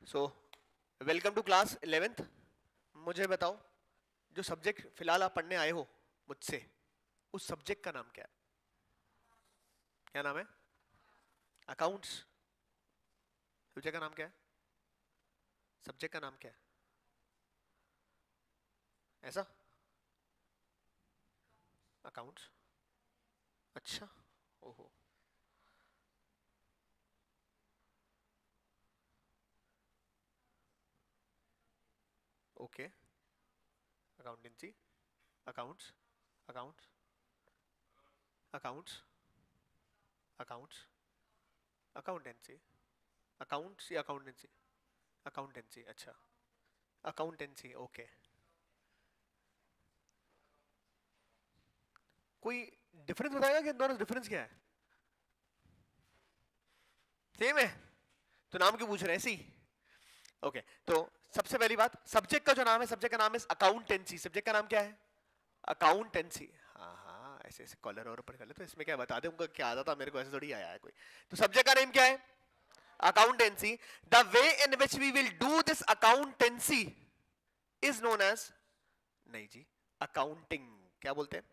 So welcome to class 11th। मुझे बताओ, जो सब्जेक्ट फिलहाल आप पढ़ने आए हो मुझसे, उस सब्जेक्ट का नाम क्या है? क्या नाम है? अकाउंट्स। सब्जेक्ट का नाम क्या है? सब्जेक्ट का नाम क्या है? ऐसा? अकाउंट्स। अच्छा। ओहो। Okay. Accountancy. Accounts. Accounts. Accounts. Accounts. Accountancy. Accounts या अकाउंटेंसी? अकाउंटेंसी, अच्छा। Accountancy, okay. कोई डिफरेंस बताएगा कि इन दोनों डिफरेंस क्या है? सेम है? तो नाम क्यों पूछ रहे हैं ऐसे ही? ओके, तो सबसे पहली बात, सब्जेक्ट का जो नाम है, सब्जेक्ट का नाम है अकाउंटेंसी। सब्जेक्ट का नाम क्या है? अकाउंटेंसी। हाँ हाँ, ऐसे ऐसे कॉलर और ऊपर कर ले, तो इसमें क्या बता दे, उनका क्या आता था, मेरे को ऐसे थोड़ी आया है कोई। तो सब्जेक्ट का नेम क्या है? Accountancy. The way in which we will do this accountancy is known as, नहीं जी, अकाउंटिंग। क्या बोलते हैं?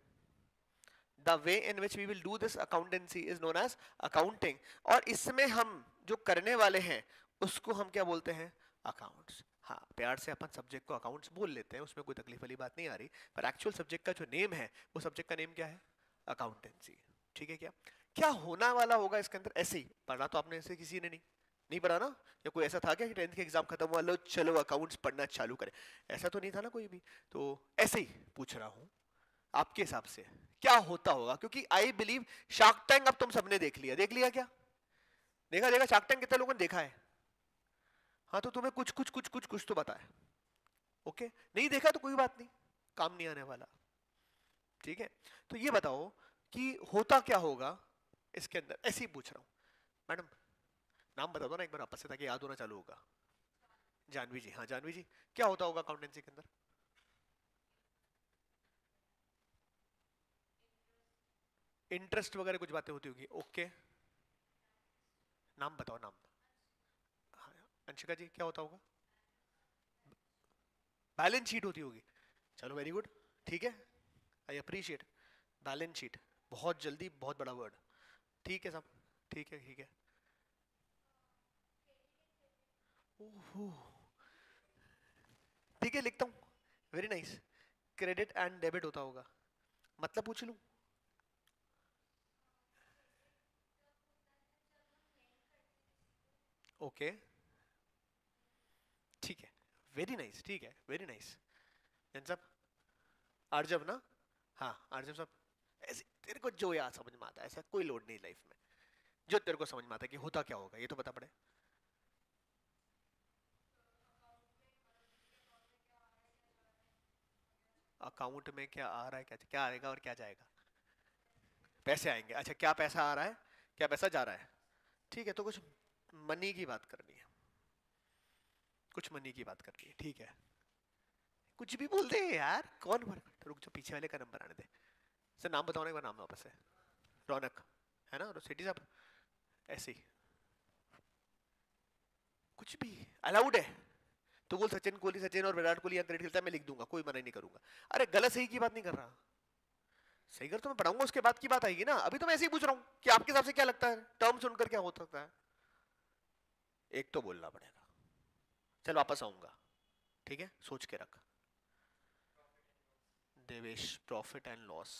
The way in which we will do this accountancy is known as accounting. और इसमें हम जो करने वाले हैं उसको हम क्या बोलते हैं? अकाउंट्स। हाँ, प्यार से अपन सब्जेक्ट को अकाउंट्स बोल लेते हैं, उसमें कोई तकलीफ वाली बात नहीं आ रही, पर एक्चुअल सब्जेक्ट का जो नेम है, वो सब्जेक्ट का नेम क्या है? अकाउंटेंसी। ठीक है क्या? क्या होना वाला होगा इसके अंदर? ऐसे ही पढ़ा तो आपने, ऐसे किसी ने नहीं नहीं पढ़ा ना? या कोई ऐसा था क्या कि 10th के एग्जाम खत्म हुआ, लो चलो अकाउंट्स पढ़ना चालू करें? ऐसा तो नहीं था ना कोई भी। तो ऐसे ही पूछ रहा हूँ, आपके हिसाब से क्या होता होगा? क्योंकि आई बिलीव शार्क टैंक अब तुम सबने देख लिया। देख लिया क्या? देखा देखा, शार्क टैंक कितने लोगों ने देखा है? हाँ, तो तुम्हें कुछ कुछ कुछ कुछ कुछ तो पता है। ओके, नहीं देखा तो कोई बात नहीं, काम नहीं आने वाला। ठीक है, तो ये बताओ कि होता क्या होगा इसके अंदर, ऐसे ही पूछ रहा हूँ। मैडम, नाम बता दो ना एक बार वापस से, ताकि याद होना चालू होगा। जानवी जी, हाँ जानवी जी। क्या होता होगा अकाउंटेंसी के अंदर? इंटरेस्ट वगैरह कुछ बातें होती होगी, ओके। नाम बताओ, नाम। हाँ, अंशिका जी, क्या होता होगा? बैलेंस शीट होती होगी। चलो, वेरी गुड। ठीक है, आई अप्रिशिएट। Balance sheet. बहुत जल्दी, बहुत बड़ा वर्ड। ठीक है सब। ठीक है, ठीक है। ओहो, ठीक है, लिखता हूँ। Very nice. Credit and debit होता होगा। मतलब पूछ लूँ? ओके, ठीक है। वेरी नाइस, ठीक है, वेरी नाइस। जन सब, आर्जव ना? हाँ, आर्जव सब। ऐसे तेरे को जो याद समझ में आता है, ऐसा कोई लोड नहीं लाइफ में। जो तेरे को समझ में आता है कि होता क्या होगा, ये तो बता पड़े। अकाउंट में क्या आ रहा है, क्या क्या आएगा और क्या जाएगा? पैसे आएंगे, अच्छा। क्या पैसा आ रहा है, क्या पैसा जा रहा है? ठीक है, तो कुछ मनी की बात करनी है। कुछ मनी की बात करनी है, ठीक है। कुछ भी बोल दे यार, कौन भर, तो रुक जो, पीछे वाले का नंबर आने दे। सर नाम बताओ ना एक बार, नाम वापस से। रौनक, है ना? और सिटी साहब, ऐसे ही कुछ भी अलाउड है। तो बोल सचिन कोहली, सचिन और विराट कोहली क्रिकेट खेलता है, मैं लिख दूंगा, कोई मना नहीं करूंगा। अरे गलत सही की बात नहीं कर रहा। सही कर तो मैं पढ़ाऊंगा, उसके बाद की बात आएगी ना। अभी तो मैं ऐसे ही पूछ रहा हूँ कि आपके हिसाब से क्या लगता है, टर्म सुनकर क्या हो सकता है। एक तो बोलना पड़ेगा। चल वापस आऊंगा। ठीक है, सोच के रख। Devesh, profit and loss.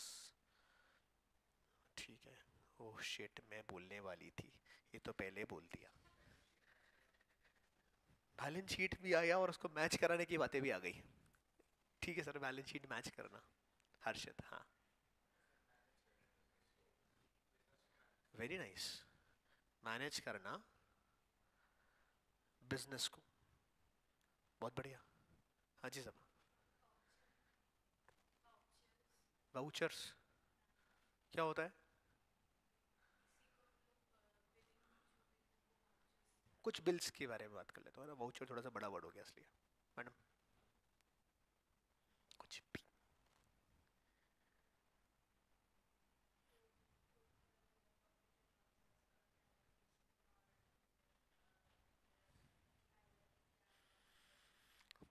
ठीक है। ओह शिट, मैं बोलने वाली थी, ये तो पहले बोल दिया। बैलेंस शीट भी आया और उसको मैच कराने की बातें भी आ गई। ठीक है सर, बैलेंस शीट मैच करना। हर्षित, हाँ। Very nice. मैनेज करना बिजनेस को। बहुत बढ़िया। हाँ जी साहब। वाउचर्स। क्या होता है? कुछ बिल्स के बारे में बात कर लेते हैं ना, वाउचर थोड़ा सा बड़ा वर्ड हो गया इसलिए। मैडम, कुछ भी।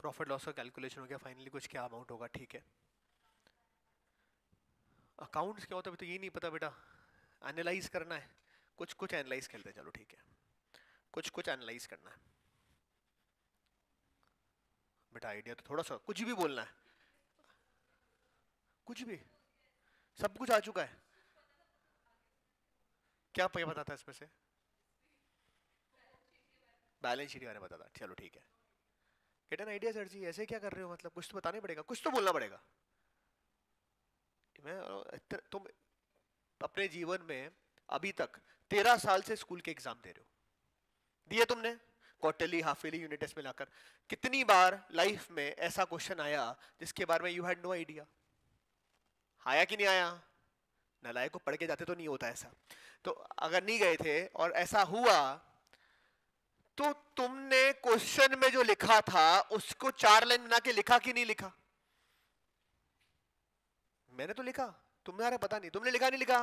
प्रॉफिट लॉस का कैलकुलेशन हो गया फाइनली, कुछ क्या अमाउंट होगा, ठीक है। अकाउंट्स क्या होता है तो ये नहीं पता बेटा, एनालाइज करना है, कुछ कुछ एनालाइज करते हैं, चलो ठीक है, कुछ कुछ एनालाइज करना है बेटा। आइडिया तो थोड़ा सा कुछ भी बोलना है, कुछ भी, सब कुछ आ चुका है। क्या बताता है इसमें से? बैलेंस शीट के बारे में बताता, चलो ठीक है। गेट एन आइडिया सर जी, ऐसे क्या कर रहे हो, मतलब कुछ तो बताना ही पड़ेगा, कुछ तो बोलना पड़ेगा। तुम अपने जीवन में अभी तक 13 साल से स्कूल के एग्जाम दे रहे हो, दिए तुमने quarterly, half yearly, unit test मिलाकर। कितनी बार लाइफ में ऐसा क्वेश्चन आया जिसके बारे में यू हैड नो आइडिया? आया कि नहीं आया? नालायक को पढ़ के जाते तो नहीं होता ऐसा। तो अगर नहीं गए थे और ऐसा हुआ तो तुमने क्वेश्चन में जो लिखा था उसको 4 लाइन बना के लिखा कि नहीं लिखा? मैंने तो लिखा, तुम्हारा पता नहीं, तुमने लिखा नहीं लिखा?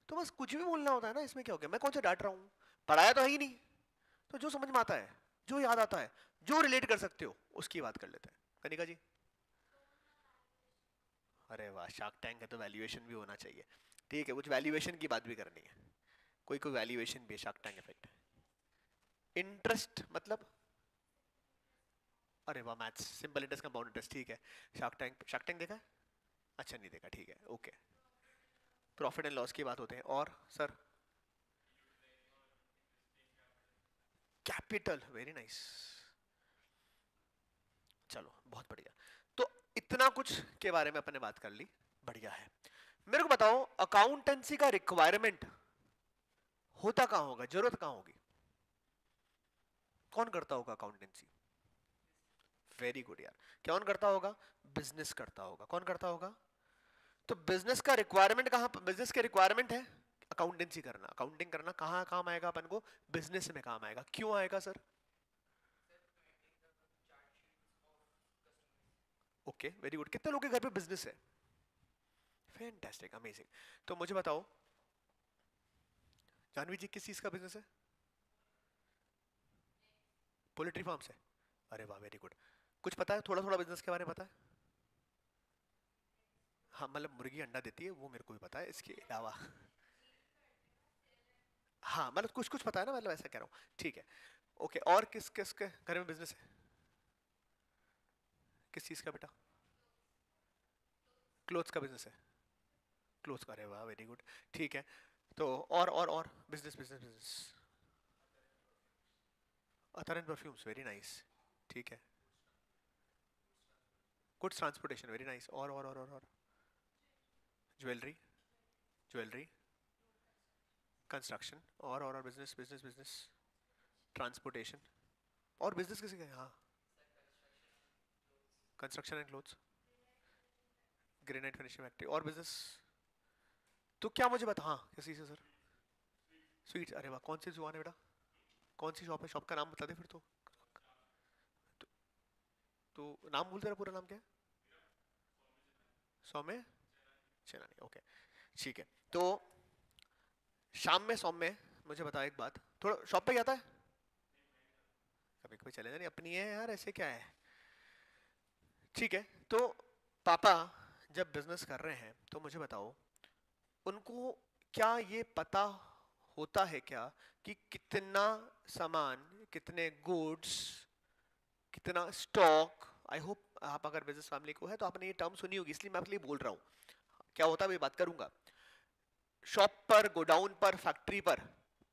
तो बस कुछ भी बोलना होता है ना, इसमें क्या हो गया, मैं कौन सा डांट रहा हूं, पढ़ाया तो है ही नहीं। तो जो समझ में आता है, जो याद आता है, जो रिलेट कर सकते हो उसकी बात कर लेते हैं। कनिका जी, अरे वाह, शार्क टैंक है तो वैल्यूएशन भी होना चाहिए, ठीक है, कुछ वैल्यूएशन की बात भी करनी है, कोई कोई वैल्यूएशन भी है, शार्क टैंक इफेक्ट। इंटरेस्ट मतलब, अरे वाह, maths, simple interest, compound interest, ठीक है। शार्क टैंक देखा है? अच्छा नहीं देखा, ठीक है, ओके। प्रॉफिट एंड लॉस की बात होते हैं, और सर कैपिटल, वेरी नाइस, चलो बहुत बढ़िया। तो इतना कुछ के बारे में अपने बात कर ली, बढ़िया है। मेरे को बताओ, अकाउंटेंसी का रिक्वायरमेंट होता कहां होगा, जरूरत कहां होगी? कौन करता होगा अकाउंटेंसी? वेरी गुड यार, कौन करता होगा? बिजनेस करता होगा। कौन करता होगा? तो बिजनेस का रिक्वायरमेंट कहां, बिजनेस के रिक्वायरमेंट है अकाउंटेंसी करना, अकाउंटिंग करना, कहां काम आएगा अपन को? बिजनेस में काम आएगा। क्यों आएगा सर? Okay, very good. कितने लोगों के घर पे बिजनेस है? Fantastic, amazing. तो मुझे बताओ, जानवी जी किस चीज का बिजनेस है? पोल्ट्री फार्म से? अरे वाह, वेरी गुड। कुछ पता है, थोड़ा थोड़ा बिजनेस के बारे में पता है? हाँ, मतलब मुर्गी अंडा देती है वो मेरे को भी पता है, इसके अलावा हाँ मतलब कुछ कुछ पता है ना, मतलब ऐसा कह रहा हूँ, ठीक है, ओके। और किस किस के घर में बिजनेस है? किस चीज का बेटा? क्लोथ्स का बिजनेस है? क्लोथ्स का, अरे वाह, वेरी गुड, ठीक है। तो और बिजनेस बिजनेस बिजनेस, अतर एंड परफ्यूम्स, वेरी नाइस, ठीक है। Goods transportation, very nice. और ज्वेलरी, ज्वेलरी, कंस्ट्रक्शन, और बिजनेस बिजनेस बिजनेस, ट्रांसपोर्टेशन, और बिजनेस किसी का? हाँ, construction and clothes, granite finishing factory, और बिजनेस। तो क्या मुझे बता, हाँ किसी से सर? स्वीट्स, अरे वाह, कौन सी दुकान है बेटा? कौन सी शॉप है? शॉप का नाम बता दे फिर तो, तो नाम बोल, तेरा पूरा नाम क्या है? सौम्य चेनानी, ओके, ठीक है। तो शाम में सौम्य, मुझे बता एक बात, थोड़ा शॉप पे जाता है? कभी कोई चले नहीं, अपनी है यार, ऐसे क्या है, ठीक है। तो पापा जब बिजनेस कर रहे हैं तो मुझे बताओ, उनको क्या ये पता होता है क्या कि कितना सामान, कितने गुड्स, कितना स्टॉक? आई होप आप अगर बिजनेस फैमिली को है तो आपने ये टर्म सुनी होगी, इसलिए मैं आपके लिए बोल रहा हूँ। क्या होता है, मैं बात करूंगा। शॉप पर, गोडाउन पर, फैक्ट्री पर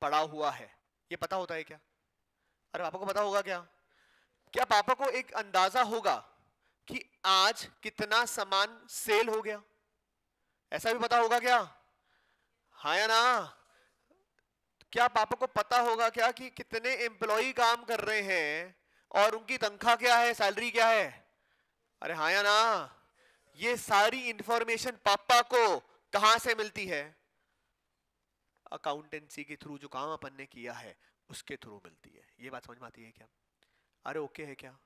पड़ा हुआ है, ये पता होता है क्या? अरे पापा को पता होगा क्या? क्या पापा को एक अंदाजा होगा कि आज कितना सामान सेल हो गया? ऐसा भी पता होगा क्या? हाँ या ना? क्या पापा को पता होगा क्या कि कितने एम्प्लॉय काम कर रहे हैं और उनकी तनख्वाह क्या है, सैलरी क्या है? अरे हाँ या ना? ये सारी इंफॉर्मेशन पापा को कहां से मिलती है? अकाउंटेंसी के थ्रू, जो काम अपन ने किया है उसके थ्रू मिलती है। ये बात समझ में आती है क्या? अरे ओके है क्या?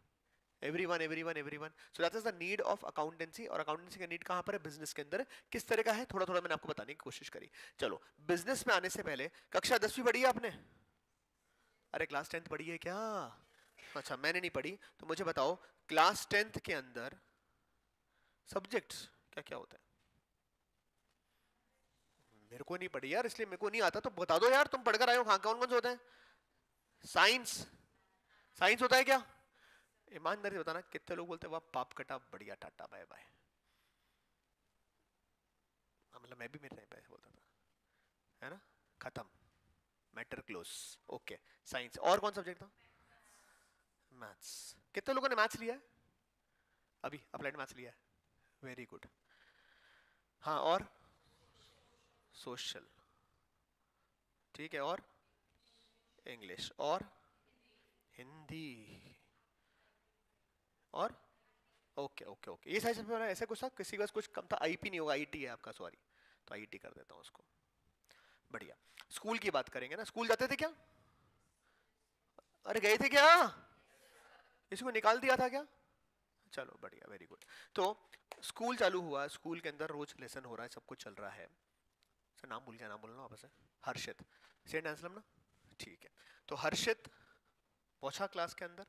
Everyone everyone everyone, so that is the need of accountancy. और अकाउंटेंसी का नीड कहां पर है? बिजनेस के अंदर। किस तरह का है, थोड़ा थोड़ा मैंने आपको बताने की कोशिश करी। चलो, बिजनेस में आने से पहले कक्षा 10वीं पढ़ी है आपने? अरे क्लास 10th पढ़ी है क्या? अच्छा मैंने नहीं पढ़ी, तो मुझे बताओ क्लास 10th के अंदर सब्जेक्ट्स क्या क्या होता है? मेरे को नहीं पढ़ी यार, इसलिए मेरे को नहीं आता, तो बता दो यार, तुम पढ़कर आए हो, कहाँ कौन कौन से होते हैं? साइंस, साइंस होता है क्या? ईमानदारी से बताना, कितने लोग बोलते हैं वाह पाप कटा बढ़िया टाटा बाय बाय? मतलब मैं भी मेरे टाइम पे बोलता था, है ना, खत्म, मैटर क्लोज। Okay, science. और कौन सब्जेक्ट था? मैथ्स। कितने लोगों ने मैथ्स लिया है अभी? अप्लाइड मैथ्स लिया है, वेरी गुड। हाँ, और सोशल, ठीक है, और इंग्लिश, और हिंदी, और ओके ओके ओके, ये सारे सब ऐसे कुछ था, किसी का कुछ कम था? आईपी नहीं होगा, आईटी है आपका, सॉरी, तो आईटी कर देता हूँ उसको। बढ़िया। स्कूल की बात करेंगे ना, स्कूल जाते थे क्या? अरे गए थे क्या? इसको निकाल दिया था क्या? चलो बढ़िया, वेरी गुड। तो स्कूल चालू हुआ, स्कूल के अंदर रोज लेसन हो रहा है, सब कुछ चल रहा है। सर नाम भूल गया, नाम बोलना वापस है। हर्षित, सेंट एंसलम ना, ठीक है। तो हर्षित पहुंचा क्लास के अंदर,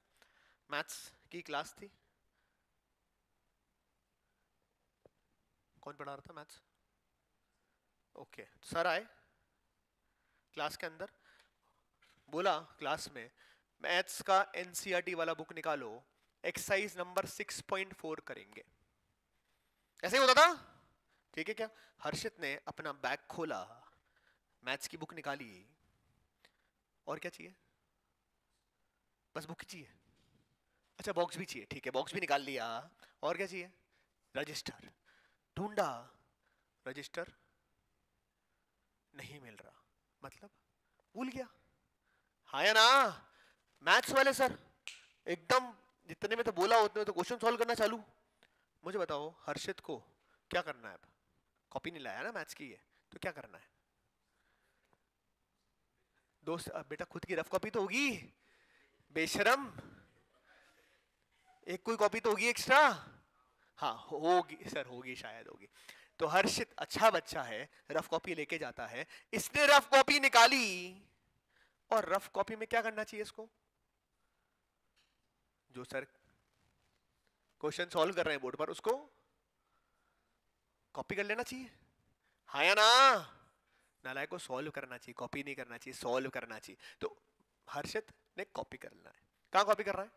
मैथ्स की क्लास थी। कौन पढ़ा रहा था मैथ्स? ओके, सर आए क्लास के अंदर, बोला क्लास में मैथ्स का एनसीईआरटी वाला बुक निकालो, एक्सरसाइज नंबर 6.4 करेंगे। ऐसे ही होता था, ठीक है क्या? हर्षित ने अपना बैग खोला, मैथ्स की बुक निकाली, और क्या चाहिए? बस बुक चाहिए? अच्छा बॉक्स भी चाहिए, ठीक है, बॉक्स भी निकाल लिया, और क्या चाहिए? रजिस्टर। ढूंढा, रजिस्टर नहीं मिल रहा, मतलब भूल गया। हाँ या ना? मैथ्स वाले सर एकदम जितने में तो बोला उतने में तो क्वेश्चन सॉल्व करना चालू। मुझे बताओ हर्षित को क्या करना है? अब कॉपी नहीं लाया ना मैथ्स की, है तो क्या करना है? दोस्त, अब बेटा खुद की रफ कॉपी तो होगी बेशरम, एक कोई कॉपी तो होगी एक्स्ट्रा। हाँ होगी सर, होगी, शायद होगी। तो हर्षित अच्छा बच्चा है, रफ कॉपी लेके जाता है, इसने रफ कॉपी निकाली, और रफ कॉपी में क्या करना चाहिए इसको? जो सर क्वेश्चन सॉल्व कर रहे हैं बोर्ड पर, उसको कॉपी कर लेना चाहिए, हाँ या ना? नालायक को सॉल्व करना चाहिए, कॉपी नहीं करना चाहिए, सॉल्व करना चाहिए। तो हर्षित ने कॉपी करना है, कहाँ कॉपी कर रहा है?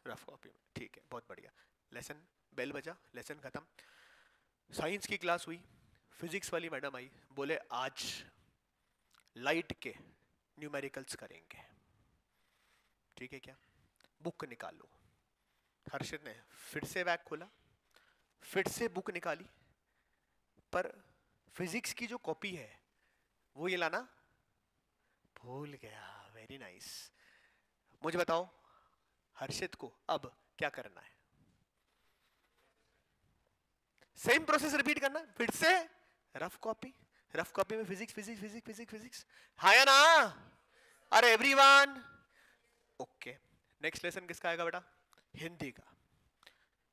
रफ कॉपी में, ठीक है, बहुत बढ़िया। लेसन, बेल बजा, लेसन खत्म। साइंस की क्लास हुई, फिजिक्स वाली मैडम आई, बोले आज लाइट के न्यूमेरिकल्स करेंगे, ठीक है क्या? बुक निकालो। हर्षित ने फिर से बैग खोला, फिर से बुक निकाली, पर फिजिक्स की जो कॉपी है वो ये लाना भूल गया। Very nice. मुझे बताओ हर्षित को अब क्या करना है? सेम प्रोसेस रिपीट करना, फिर से रफ कॉपी, रफ कॉपी में physics physics physics physics physics, हाँ या ना? अरे एवरीवन, ओके। नेक्स्ट लेसन किसका आएगा बेटा? हिंदी का।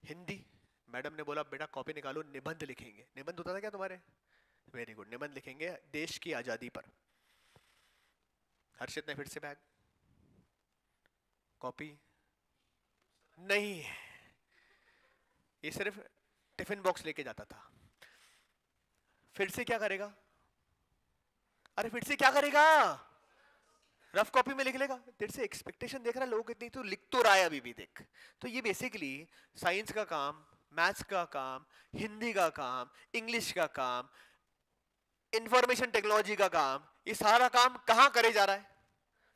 हिंदी, मैडम ने बोला बेटा कॉपी निकालो, निबंध लिखेंगे। निबंध होता था क्या तुम्हारे? वेरी गुड, निबंध लिखेंगे देश की आजादी पर। हर्षित ने फिर से बैग, कॉपी नहीं, ये सिर्फ टिफिन बॉक्स लेके जाता था। फिर से क्या करेगा? अरे फिर से क्या करेगा? रफ कॉपी में लिख लेगा। तेरे से एक्सपेक्टेशन देख रहा है लोगों कितनी, तो लिख तो रहा है अभी भी, देख। तो ये बेसिकली साइंस का काम, मैथ्स का काम, हिंदी का काम, इंग्लिश का काम, इंफॉर्मेशन टेक्नोलॉजी का काम, ये सारा काम कहां करे जा रहा है?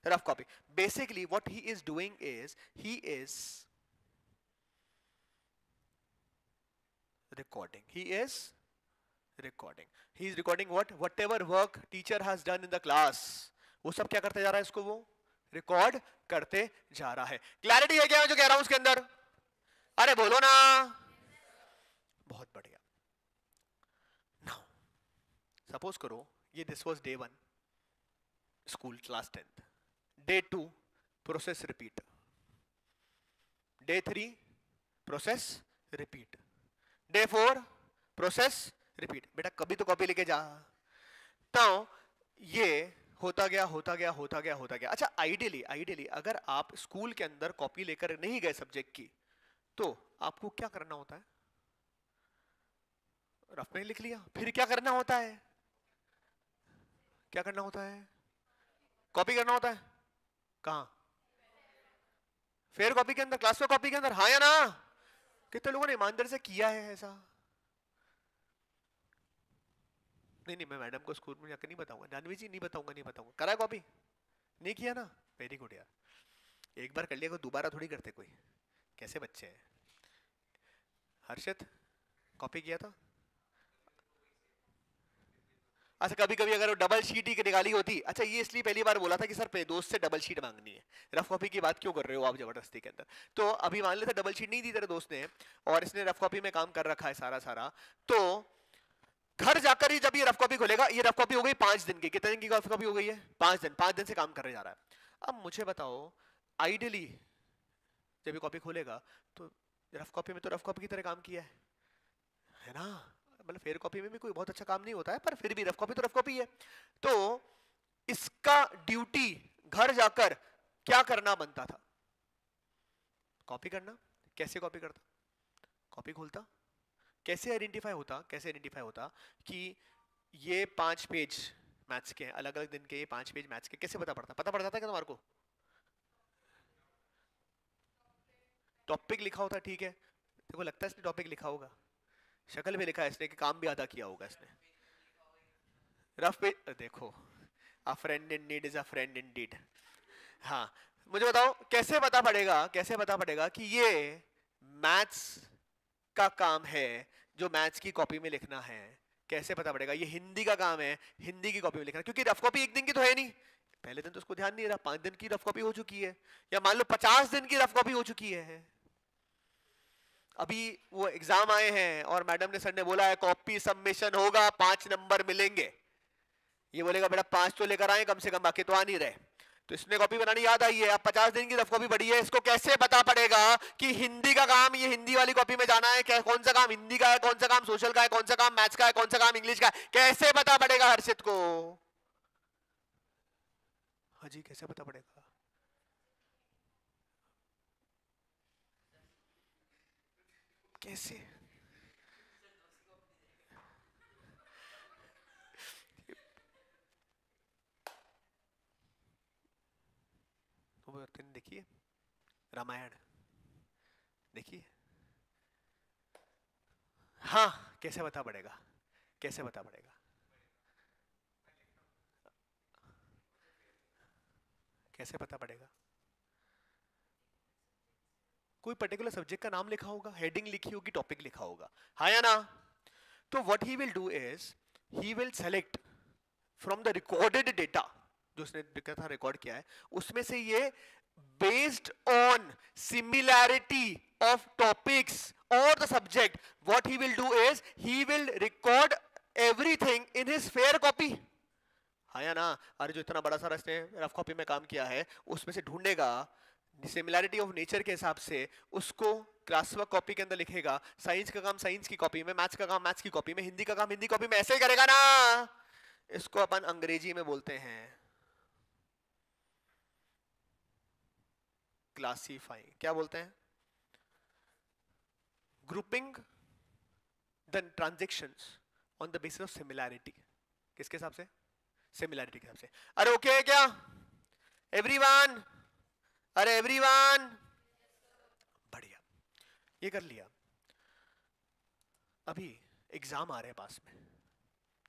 Rough copy. Basically what he is doing is he is recording, he is recording what, whatever work teacher has done in the class, वो सब क्या करते जा रहा है? इसको वो रिकॉर्ड करते जा रहा है। क्लैरिटी है क्या जो कह रहा हूं उसके अंदर? अरे बोलो ना। बहुत बढ़िया। नाउ सपोज करो ये this was day 1 school class 10th, day 2 process repeat, day 3 process repeat, day 4 process repeat. बेटा कभी तो कॉपी लेके जा। तो ये होता गया होता गया होता गया होता गया। अच्छा, आइडियली आइडियली अगर आप स्कूल के अंदर कॉपी लेकर नहीं गए सब्जेक्ट की, तो आपको क्या करना होता है? रफ में लिख लिया। फिर क्या करना होता है? क्या करना होता है? कॉपी करना होता है। कहां? फेयर कॉपी के अंदर, क्लास में कॉपी के अंदर, हाँ या ना? कितने लोगों ने ईमानदारी से किया है ऐसा? नहीं नहीं, मैं मैडम को स्कूल में जाकर नहीं बताऊंगा, जानवी जी नहीं बताऊंगा, नहीं बताऊंगा। करा कॉपी? नहीं किया ना? वेरी गुड यार। एक बार कर लिया, कोई दोबारा थोड़ी करते कोई। कैसे बच्चे हैं। हर्षित, कॉपी किया था? अच्छा, कभी कभी अगर वो डबल शीट ही निकाली होती। अच्छा, ये इसलिए पहली बार बोला था कि सर दोस्त से डबल शीट मांगनी है। रफ कॉपी की बात क्यों कर रहे हो आप जबरदस्ती के अंदर? तो अभी मान लेते डबल शीट नहीं दी तेरे दोस्त ने, और इसने रफ कॉपी में काम कर रखा है सारा सारा, तो घर जाकर ही जब ये रफ कॉपी खोलेगा, ये रफ कॉपी हो गई 5 दिन की। कितने दिन की रफ कॉपी हो गई है? 5 दिन। 5 दिन से काम करने जा रहा है। अब मुझे बताओ, आइडियली जब ये कॉपी खोलेगा तो रफ कॉपी में तो रफ कॉपी की तरह काम किया है ना? मतलब फेयर कॉपी में भी कोई बहुत अच्छा काम नहीं होता है, पर फिर भी रफ कॉपी तो रफ कॉपी है। तो इसका ड्यूटी घर जाकर क्या करना बनता था? कॉपी करना। कैसे कॉपी करता? कॉपी खोलता। कैसे आइडेंटिफाई होता, कैसे आइडेंटिफाई होता कि ये 5 पेज मैथ्स के, अलग अलग दिन के ये 5 पेज मैथ्स के, कैसे पता पड़ता? पता पड़ जाता है क्या तुम्हारे को? टॉपिक लिखा होता, ठीक है। देखो लगता है इसने टॉपिक लिखा होगा, शक्ल पे लिखा है इसने कि काम भी आधा किया होगा इसने। रफ पे देखो, a friend in need is a friend indeed. हाँ, मुझे बताओ कैसे पता पड़ेगा, कैसे पता पड़ेगा कि ये मैथ्स का काम है जो मैथ्स की कॉपी में लिखना है? कैसे पता पड़ेगा? ये हिंदी का काम है, हिंदी की कॉपी में लिखना, क्योंकि रफ कॉपी एक दिन की तो है नहीं। पहले दिन तो उसको ध्यान नहीं रहा, 5 दिन की रफ कॉपी हो चुकी है, या मान लो 50 दिन की रफ कॉपी हो चुकी है। अभी वो एग्जाम आए हैं और मैडम ने, सर ने बोला है कॉपी सबमिशन होगा, 5 नंबर मिलेंगे। ये बोलेगा बेटा 5 तो लेकर आए कम से कम, बाकी तो आ नहीं रहे। तो इसने कॉपी बनानी याद आई है, अब 50 दिन की रफ कॉपी पड़ी है, इसको कैसे पता पड़ेगा कि हिंदी का काम ये हिंदी वाली कॉपी में जाना है? क्या, कौन सा काम हिंदी का है, कौन सा काम सोशल का है, कौन सा काम मैथ्स का है, कौन सा काम इंग्लिश का है? कैसे पता पड़ेगा हर्षित को? हाँ जी, कैसे पता पड़ेगा? कैसे? तो देखिए रामायण, देखिए। हाँ, कैसे पता पड़ेगा? कैसे पता पड़ेगा? कैसे पता पड़ेगा? कोई पर्टिकुलर सब्जेक्ट का नाम लिखा होगा, हेडिंग लिखी होगी, टॉपिक लिखा होगा, हाँ या ना? तो what he will do is, he will select from the recorded data, जो उसने था रिकॉर्ड किया है, उसमें से ये based on similarity of topics और the subject, what he will do is he will record everything in his fair copy, हाँ या ना? अरे जो इतना बड़ा सारा इसने रफ कॉपी में काम किया है, उसमें से ढूंढेगा सिमिलैरिटी ऑफ नेचर के हिसाब से, उसको क्लासवर्क कॉपी के अंदर लिखेगा। साइंस का काम साइंस की कॉपी में, मैथ्स का काम मैथ्स की कॉपी में, हिंदी का काम हिंदी कॉपी में, ऐसे ही करेगा ना? इसको अपन अंग्रेजी में बोलते हैं क्लासीफाइंग। क्या बोलते हैं? Grouping the transactions on the basis of similarity. किसके हिसाब से? सिमिलैरिटी के हिसाब से। अरे ओके है क्या एवरीवन? अरे एवरीवन, बढ़िया, ये कर लिया। अभी एग्जाम आ रहे हैं पास में,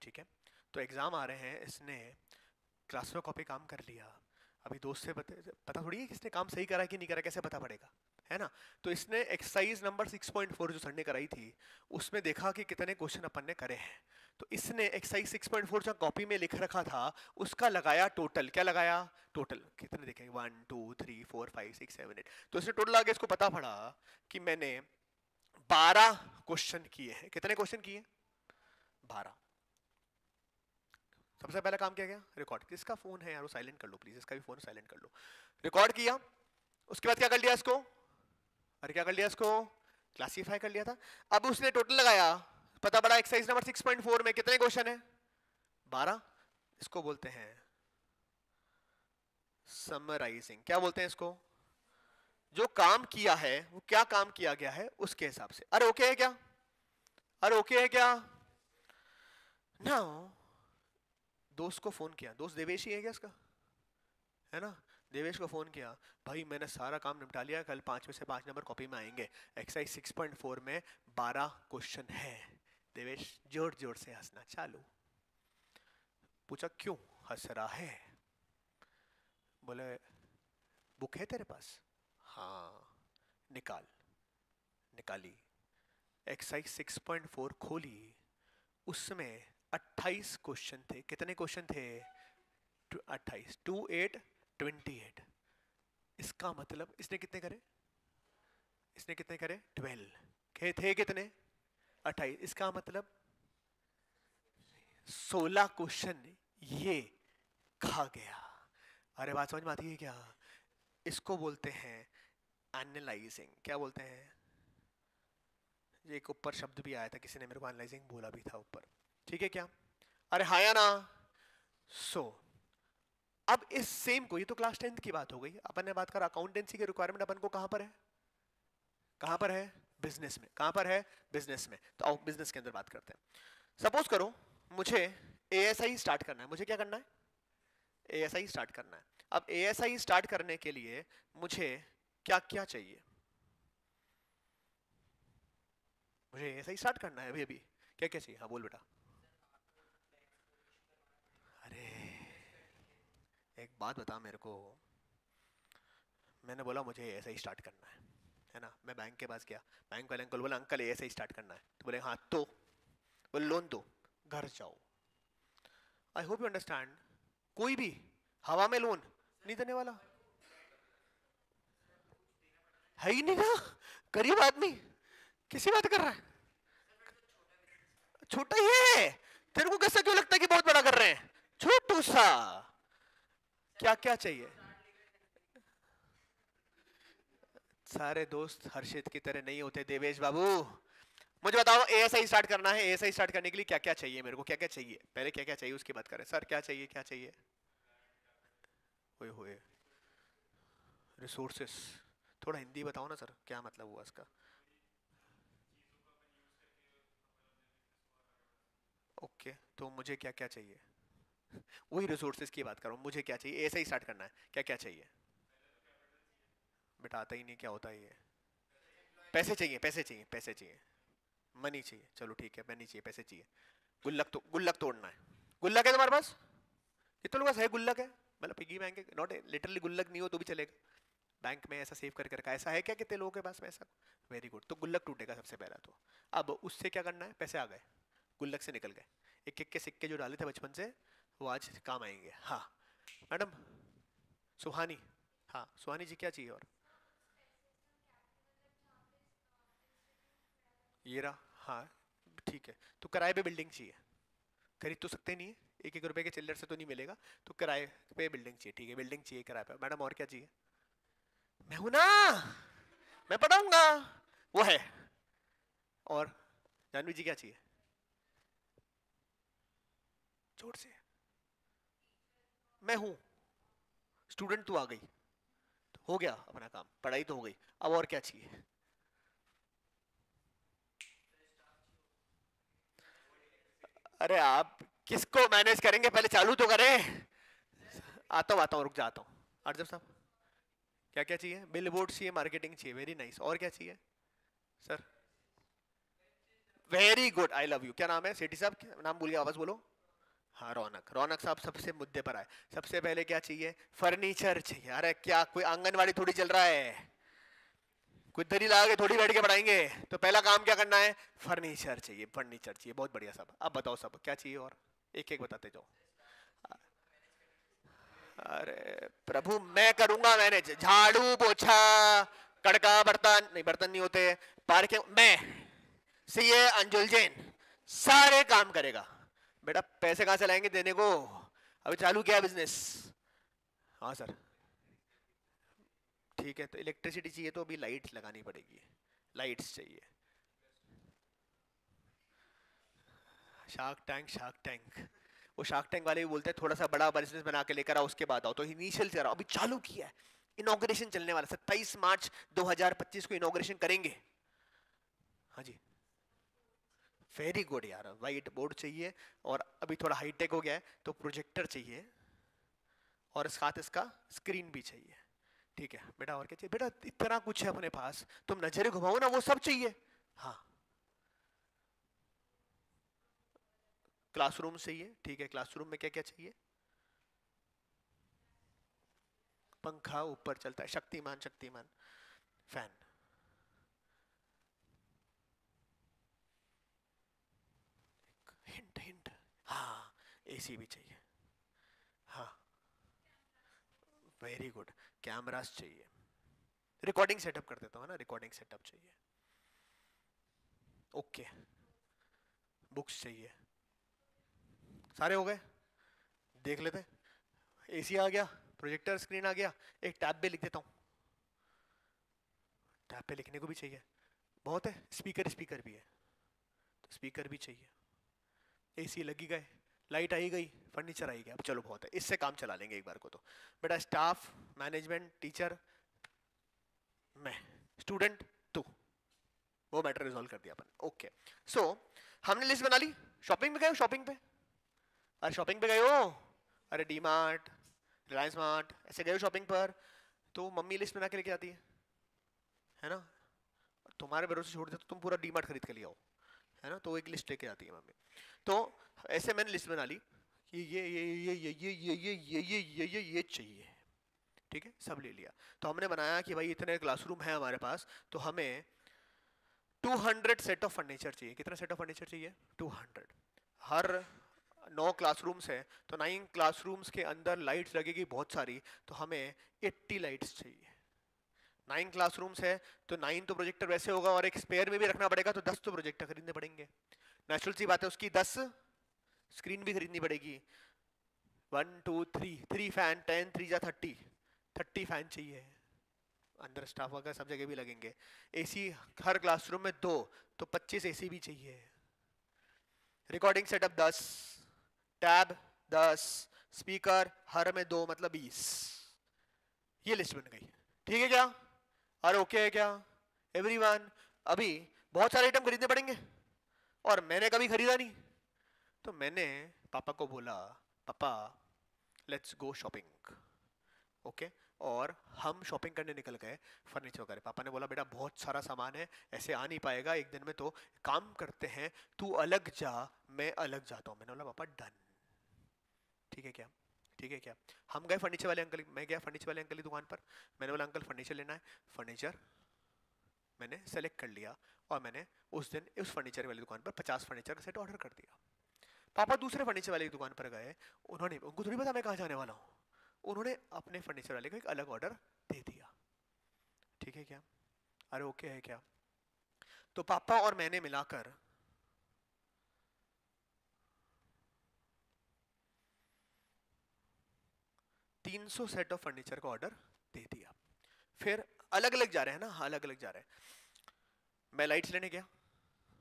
ठीक है? तो एग्जाम आ रहे हैं, इसने क्लास में कॉपी काम कर लिया। अभी दोस्त से पता थोड़ी है किसने काम सही करा कि नहीं करा, कैसे पता पड़ेगा, है ना? तो इसने एक्सरसाइज नंबर 6.4 जो सर ने कराई थी, उसमें देखा कि कितने क्वेश्चन अपन ने करे हैं। तो इसने एक्सरसाइज 6.4 जो कॉपी में लिख रखा था, उसका लगाया टोटल। क्या लगाया? टोटल कितने देखे? 1 2 3 4 5 6 7 8। तो इसने टोटल आगे इसको पता पड़ा कि मैंने 12 क्वेश्चन किए हैं। कितने क्वेश्चन किए? 12। सबसे पहला काम क्या गया? रिकॉर्ड। किसका फोन है यार, वो साइलेंट कर लो प्लीज, इसका भी फोन साइलेंट कर लो। रिकॉर्ड किया, उसके बाद क्या कर लिया इसको? अरे क्या कर लिया इसको? क्लासीफाई कर लिया था। अब उसने टोटल लगाया, पता पड़ा एक्सरसाइज नंबर 6.4 में कितने क्वेश्चन है? 12। इसको बोलते हैं समराइजिंग, क्या बोलते हैं इसको? जो काम किया है वो क्या काम किया गया है उसके हिसाब से। अरे ओके है क्या? अरे ओके है क्या? नाउ दोस्त को फोन किया, दोस्त देवेश ही है क्या इसका, है ना? देवेश को फोन किया, भाई मैंने सारा काम निपटा लिया, कल 5 में से 5 नंबर कॉपी में आएंगे, एक्सरसाइज 6.4 में 12 क्वेश्चन है। देवेश जोर जोर से हंसना चालू। पूछा क्यों हंस रहा है? बोले बुक है तेरे पास? हाँ। निकाल। निकाली, एक्सरसाइज 6.4 खोली, उसमें 28 क्वेश्चन थे। कितने क्वेश्चन थे? 28, 2 8 28। इसका मतलब इसने कितने करे? इसने कितने करे? 12 थे कितने? 28। इसका मतलब 16 क्वेश्चन ये खा गया। अरे बात समझ में आती है क्या? इसको बोलते हैं एनालाइजिंग। क्या बोलते हैं? ये एक ऊपर शब्द भी आया था, किसी ने मेरे को एनालाइजिंग बोला भी था ऊपर, ठीक है क्या? अरे हाँ या ना? अब इस सेम को, ये तो क्लास 10th की बात हो गई, अपन ने बात करा अकाउंटेंसी के रिक्वायरमेंट अपन को कहां पर है? कहां पर है? बिजनेस में। कहां पर है? बिजनेस में। तो आओ बिजनेस के अंदर बात करते हैं। सपोज करो मुझे एएसआई स्टार्ट करना है। मुझे क्या करना है? एएसआई स्टार्ट करना है। अब एएसआई स्टार्ट करने के लिए मुझे क्या क्या चाहिए? मुझे एएसआई स्टार्ट करना है अभी अभी, क्या क्या चाहिए? हाँ बोल बेटा। अरे एक बात बता मेरे को, मैंने बोला मुझे एएसआई स्टार्ट करना है ना? मैं बैंक के पास गया, बैंक वाले अंकल बोला अंकल एएसआई स्टार्ट करना है, तो बोले हाँ तो बोले लोन दो, घर जाओ। आई होप यू अंडरस्टैंड, कोई भी हवा में लोन नहीं देने वाला है ही नहीं ना। गरीब आदमी किसी बात कर रहा है? छोटा ही है। तेरे को कैसा क्यों लगता है कि बहुत बड़ा कर रहे हैं? छोटू सा। क्या क्या चाहिए? सारे दोस्त हर्षित की तरह नहीं होते देवेश बाबू। मुझे बताओ एएसआई स्टार्ट करना है, एएसआई स्टार्ट करने के लिए क्या क्या चाहिए? मेरे को क्या क्या चाहिए? पहले क्या क्या चाहिए उसकी बात करें। सर क्या चाहिए, क्या चाहिए? ओए होए, रिसोर्सेस। थोड़ा हिंदी बताओ ना सर, क्या मतलब हुआ इसका? ओके तो मुझे क्या क्या चाहिए? वही रिसोर्सेज की बात करो, मुझे क्या चाहिए? एएसआई स्टार्ट करना है, क्या क्या चाहिए? बेटा आता ही नहीं क्या होता है ये? पैसे चाहिए, पैसे चाहिए, पैसे चाहिए, मनी चाहिए। चलो ठीक है, मनी चाहिए, पैसे चाहिए। गुल्लक तो गुल्लक तोड़ना है। गुल्लक है तुम्हारे पास? कितने लोगों के पास है गुल्लक? है मतलब पिगी बैंक है, नॉट लिटरली गुल्लक नहीं हो तो भी चलेगा, बैंक में ऐसा सेव करके रखा है। ऐसा है क्या कितने लोगों के पास में ऐसा? Very good. तो गुल्लक टूटेगा सबसे पहला तो। अब उससे क्या करना है? पैसे आ गए, गुल्लक से निकल गए, एक एक के सिक्के जो डाले थे बचपन से वो आज काम आएंगे। हाँ मैडम सुहानी, हाँ सुहानी जी क्या चाहिए? और ये रहा, हाँ ठीक है। तो किराए पे बिल्डिंग चाहिए, खरीद तो सकते नहीं है, एक एक रुपए के चिल्लर से तो नहीं मिलेगा, तो किराए पे बिल्डिंग चाहिए। ठीक है बिल्डिंग चाहिए किराए पे। मैडम और क्या चाहिए? मैं हूं ना, मैं पढ़ाऊंगा, वो है। और जानवी जी क्या चाहिए? जोर से। मैं हूं स्टूडेंट, तू आ गई तो हो गया अपना काम, पढ़ाई तो हो गई। अब और क्या चाहिए? अरे आप किसको मैनेज करेंगे, पहले चालू तो करें। आता हूँ रुक जाता हूँ। अर्जब साहब क्या क्या चाहिए? बिल बोर्ड चाहिए, मार्केटिंग चाहिए, वेरी नाइस। और क्या चाहिए sir? Very good, I love you. क्या नाम है सेठी साहब? नाम भूल गया, वापस बोलो। हाँ रौनक, रौनक साहब सबसे मुद्दे पर आए। सबसे पहले क्या चाहिए? फर्नीचर चाहिए। अरे क्या कोई आंगनवाड़ी थोड़ी चल रहा है, कोई दरी लगा के थोड़ी बैठ के पढ़ाएंगे। तो पहला काम क्या करना है? फर्नीचर चाहिए, फर्नीचर चाहिए। बहुत बढ़िया साहब, अब बताओ सब क्या चाहिए और एक एक बताते जाओ। अरे प्रभु मैं करूंगा मैनेज, झाड़ू पोछा, कड़का, बर्तन नहीं, बर्तन नहीं होते, पार्किंग, मैं सीए अंजुल जैन सारे काम करेगा। बेटा पैसे कहाँ से लाएंगे देने को? अभी चालू किया बिजनेस। हाँ सर ठीक है, तो इलेक्ट्रिसिटी चाहिए तो अभी लाइट्स लगानी पड़ेगी, लाइट्स चाहिए। शार्क टैंक, शार्क टैंक, वो शार्क टैंक वाले भी बोलते हैं थोड़ा सा बड़ा बिजनेस बना के लेकर आओ उसके बाद आओ, तो इनिशियल चल रहा, अभी चालू किया है, इनॉग्रेशन चलने वाला 27 मार्च 2025 को इनॉग्रेशन करेंगे। हाँ जी, वेरी गुड यार, वाइट बोर्ड चाहिए और अभी थोड़ा हाईटेक हो गया है तो प्रोजेक्टर चाहिए और साथ इसका स्क्रीन भी चाहिए। ठीक है बेटा, और क्या चाहिए बेटा, इतना कुछ है अपने पास, तुम नजर घुमाओ ना, वो सब चाहिए। हाँ, क्लासरूम चाहिए, ठीक है, क्लासरूम में क्या क्या चाहिए, पंखा ऊपर चलता है, Shaktimaan Shaktimaan, fan, hint hint, हाँ एसी भी चाहिए, हाँ वेरी गुड, कैमरास चाहिए, रिकॉर्डिंग सेटअप कर देता हूँ ना, रिकॉर्डिंग सेटअप चाहिए, ओके, बुक्स चाहिए, सारे हो गए, देख लेते, एसी आ गया, प्रोजेक्टर स्क्रीन आ गया, एक टैब पे लिख देता हूँ, टैब पे लिखने को भी चाहिए, बहुत है, स्पीकर स्पीकर भी है तो स्पीकर भी चाहिए, एसी लगी गए, लाइट आई गई, फर्नीचर आई गया, अब चलो बहुत है, इससे काम चला लेंगे एक बार को। तो बेटा स्टाफ, मैनेजमेंट, टीचर, मैं, स्टूडेंट, तू, वो मैटर रिजॉल्व कर दिया अपन। ओके, सो हमने लिस्ट बना ली, शॉपिंग पे गए हो, शॉपिंग पे, अरे शॉपिंग पे गए हो, अरे डी मार्ट, रिलायंस मार्ट, ऐसे गए हो शॉपिंग पर, तो मम्मी लिस्ट बना के लेके आती है ना, तुम्हारे भरोसे छोड़ दे तो तुम पूरा डी मार्ट खरीद के ले आओ, है ना, तो एक लिस्ट लेके आती है मम्मी। तो ऐसे मैंने लिस्ट बना ली कि ये चाहिए, ठीक है, सब ले लिया। तो हमने बनाया कि भाई इतने क्लासरूम है हमारे पास, तो हमें 200 सेट ऑफ फर्नीचर चाहिए। कितना सेट ऑफ फर्नीचर चाहिए? 200। हर 9 क्लासरूम्स है तो 9 क्लासरूम्स के अंदर लाइट्स लगेगी बहुत सारी, तो हमें 80 लाइट्स चाहिए। 9 क्लासरूम्स है तो 9 तो प्रोजेक्टर वैसे होगा और एक स्पेयर में भी रखना पड़ेगा, तो 10 तो प्रोजेक्टर खरीदने पड़ेंगे, नेचुरल सी बात है, उसकी 10 स्क्रीन भी खरीदनी पड़ेगी। 1 2 3 3 फैन, 10 3 जा 30 फैन चाहिए, अंदर स्टाफ वगैरह सब जगह भी लगेंगे। एसी हर क्लासरूम में 2, तो 25 एसी भी चाहिए। रिकॉर्डिंग सेटअप 10, टैब 10, स्पीकर हर में 2 मतलब 20। ये लिस्ट बन गई, ठीक है क्या? अरे ओके है क्या एवरीवन? अभी बहुत सारे आइटम खरीदने पड़ेंगे और मैंने कभी खरीदा नहीं, तो मैंने पापा को बोला, पापा लेट्स गो शॉपिंग, ओके, और हम शॉपिंग करने निकल गए फर्नीचर वगैरह। पापा ने बोला बेटा बहुत सारा सामान है, ऐसे आ नहीं पाएगा एक दिन में, तो काम करते हैं तू अलग जा, मैं अलग जाता हूँ। मैंने बोला पापा डन, ठीक है क्या, ठीक है क्या। हम गए फर्नीचर वाले अंकल, मैं गया फर्नीचर वाले अंकल की दुकान पर, मैंने बोला अंकल फर्नीचर लेना है। फर्नीचर मैंने सेलेक्ट कर लिया और मैंने उस दिन उस फर्नीचर वाली दुकान पर 50 फर्नीचर का सेट ऑर्डर कर दिया। पापा दूसरे फर्नीचर वाले की दुकान पर गए, उनको थोड़ी पता मैं कहाँ जाने वाला हूँ, उन्होंने अपने फर्नीचर वाले को एक अलग ऑर्डर दे दिया, ठीक है क्या? अरे ओके है क्या? तो पापा और मैंने मिलाकर 300 सेट ऑफ फर्नीचर का ऑर्डर दे दिया। फिर अलग अलग जा रहे हैं ना, अलग अलग जा रहे हैं। मैं लाइट्स लेने गया,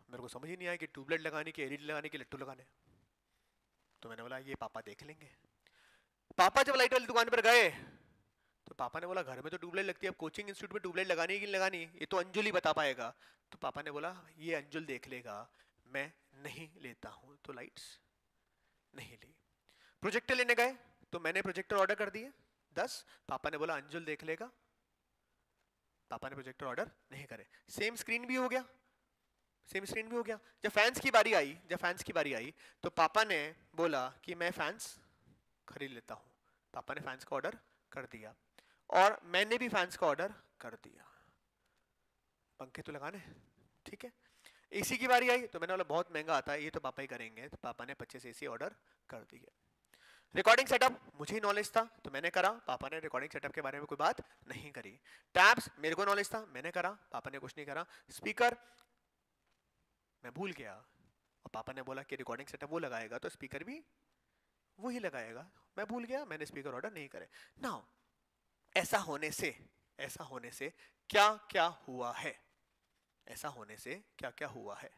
मेरे को समझ ही नहीं आया कि ट्यूबलाइट लगाने की, एलईडी लगाने की, लट्टू लगाने, तो मैंने बोला ये पापा देख लेंगे। पापा जब लाइट वाली दुकान पर गए तो पापा ने बोला घर में तो ट्यूबलाइट लगती है, अब कोचिंग इंस्टीट्यूट में ट्यूबलाइट लगानी है कि नहीं लगानी, ये तो अंजुल ही बता पाएगा। तो पापा ने बोला ये अंजुल देख लेगा, मैं नहीं लेता हूँ, तो लाइट्स नहीं ली। प्रोजेक्टर लेने गए तो मैंने प्रोजेक्टर ऑर्डर कर दिए 10, पापा ने बोला अंजुल देख लेगा, पापा ने प्रोजेक्टर ऑर्डर नहीं करे। सेम स्क्रीन भी हो गया, सेम स्क्रीन भी हो गया। जब फैंस की बारी आई, तो पापा ने बोला कि मैं फैंस खरीद लेता हूँ, पापा ने फैंस का ऑर्डर कर दिया और मैंने भी फैंस का ऑर्डर कर दिया। पंखे तो लगाने, ठीक है। एसी की बारी आई तो मैंने बोला बहुत महंगा आता है, ये तो पापा ही करेंगे, तो पापा ने 25 एसी ऑर्डर कर दिए। रिकॉर्डिंग सेटअप मुझे ही नॉलेज था तो मैंने करा, पापा ने रिकॉर्डिंग सेटअप के बारे में कोई बात नहीं करी। टैब्स मेरे को नॉलेज था, मैंने करा, पापा ने कुछ नहीं करा। स्पीकर मैं भूल गया और पापा ने बोला कि रिकॉर्डिंग सेटअप वो लगाएगा तो स्पीकर भी वही लगाएगा, मैं भूल गया, मैंने स्पीकर ऑर्डर नहीं करे। नाउ ऐसा होने से क्या क्या हुआ है, ऐसा होने से क्या क्या हुआ है?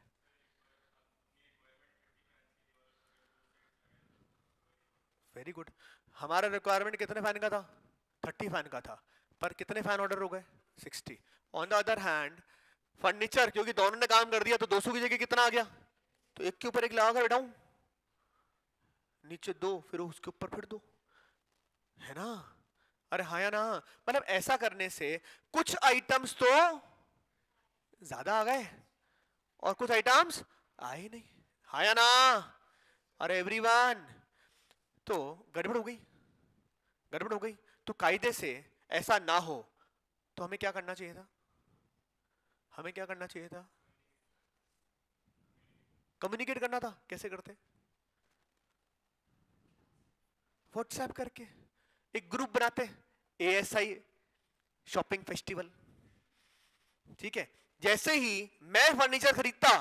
Very good. हमारा रिक्वायरमेंट कितने फैन का था? 30 फैन का था, पर कितने फैन ऑर्डर हो गए? 60। On the other hand furniture, क्योंकि दोनों ने काम कर दिया तो 200 की जगह कितना आ गया? तो एक के ऊपर एक लगा कर बैठाऊं, नीचे दो फिर उसके ऊपर फिर दो, है ना? अरे हाँ या ना? मतलब ऐसा करने से कुछ आइटम्स तो ज्यादा आ गए और कुछ आइटम्स आए नहीं, हाँ या ना? अरे एवरीवन, तो गड़बड़ हो गई, गड़बड़ हो गई। तो कायदे से ऐसा ना हो तो हमें क्या करना चाहिए था? हमें क्या करना चाहिए था? कम्युनिकेट करना था। कैसे करते? व्हाट्सएप करके एक ग्रुप बनाते, ASI शॉपिंग फेस्टिवल, ठीक है? जैसे ही मैं फर्नीचर खरीदता,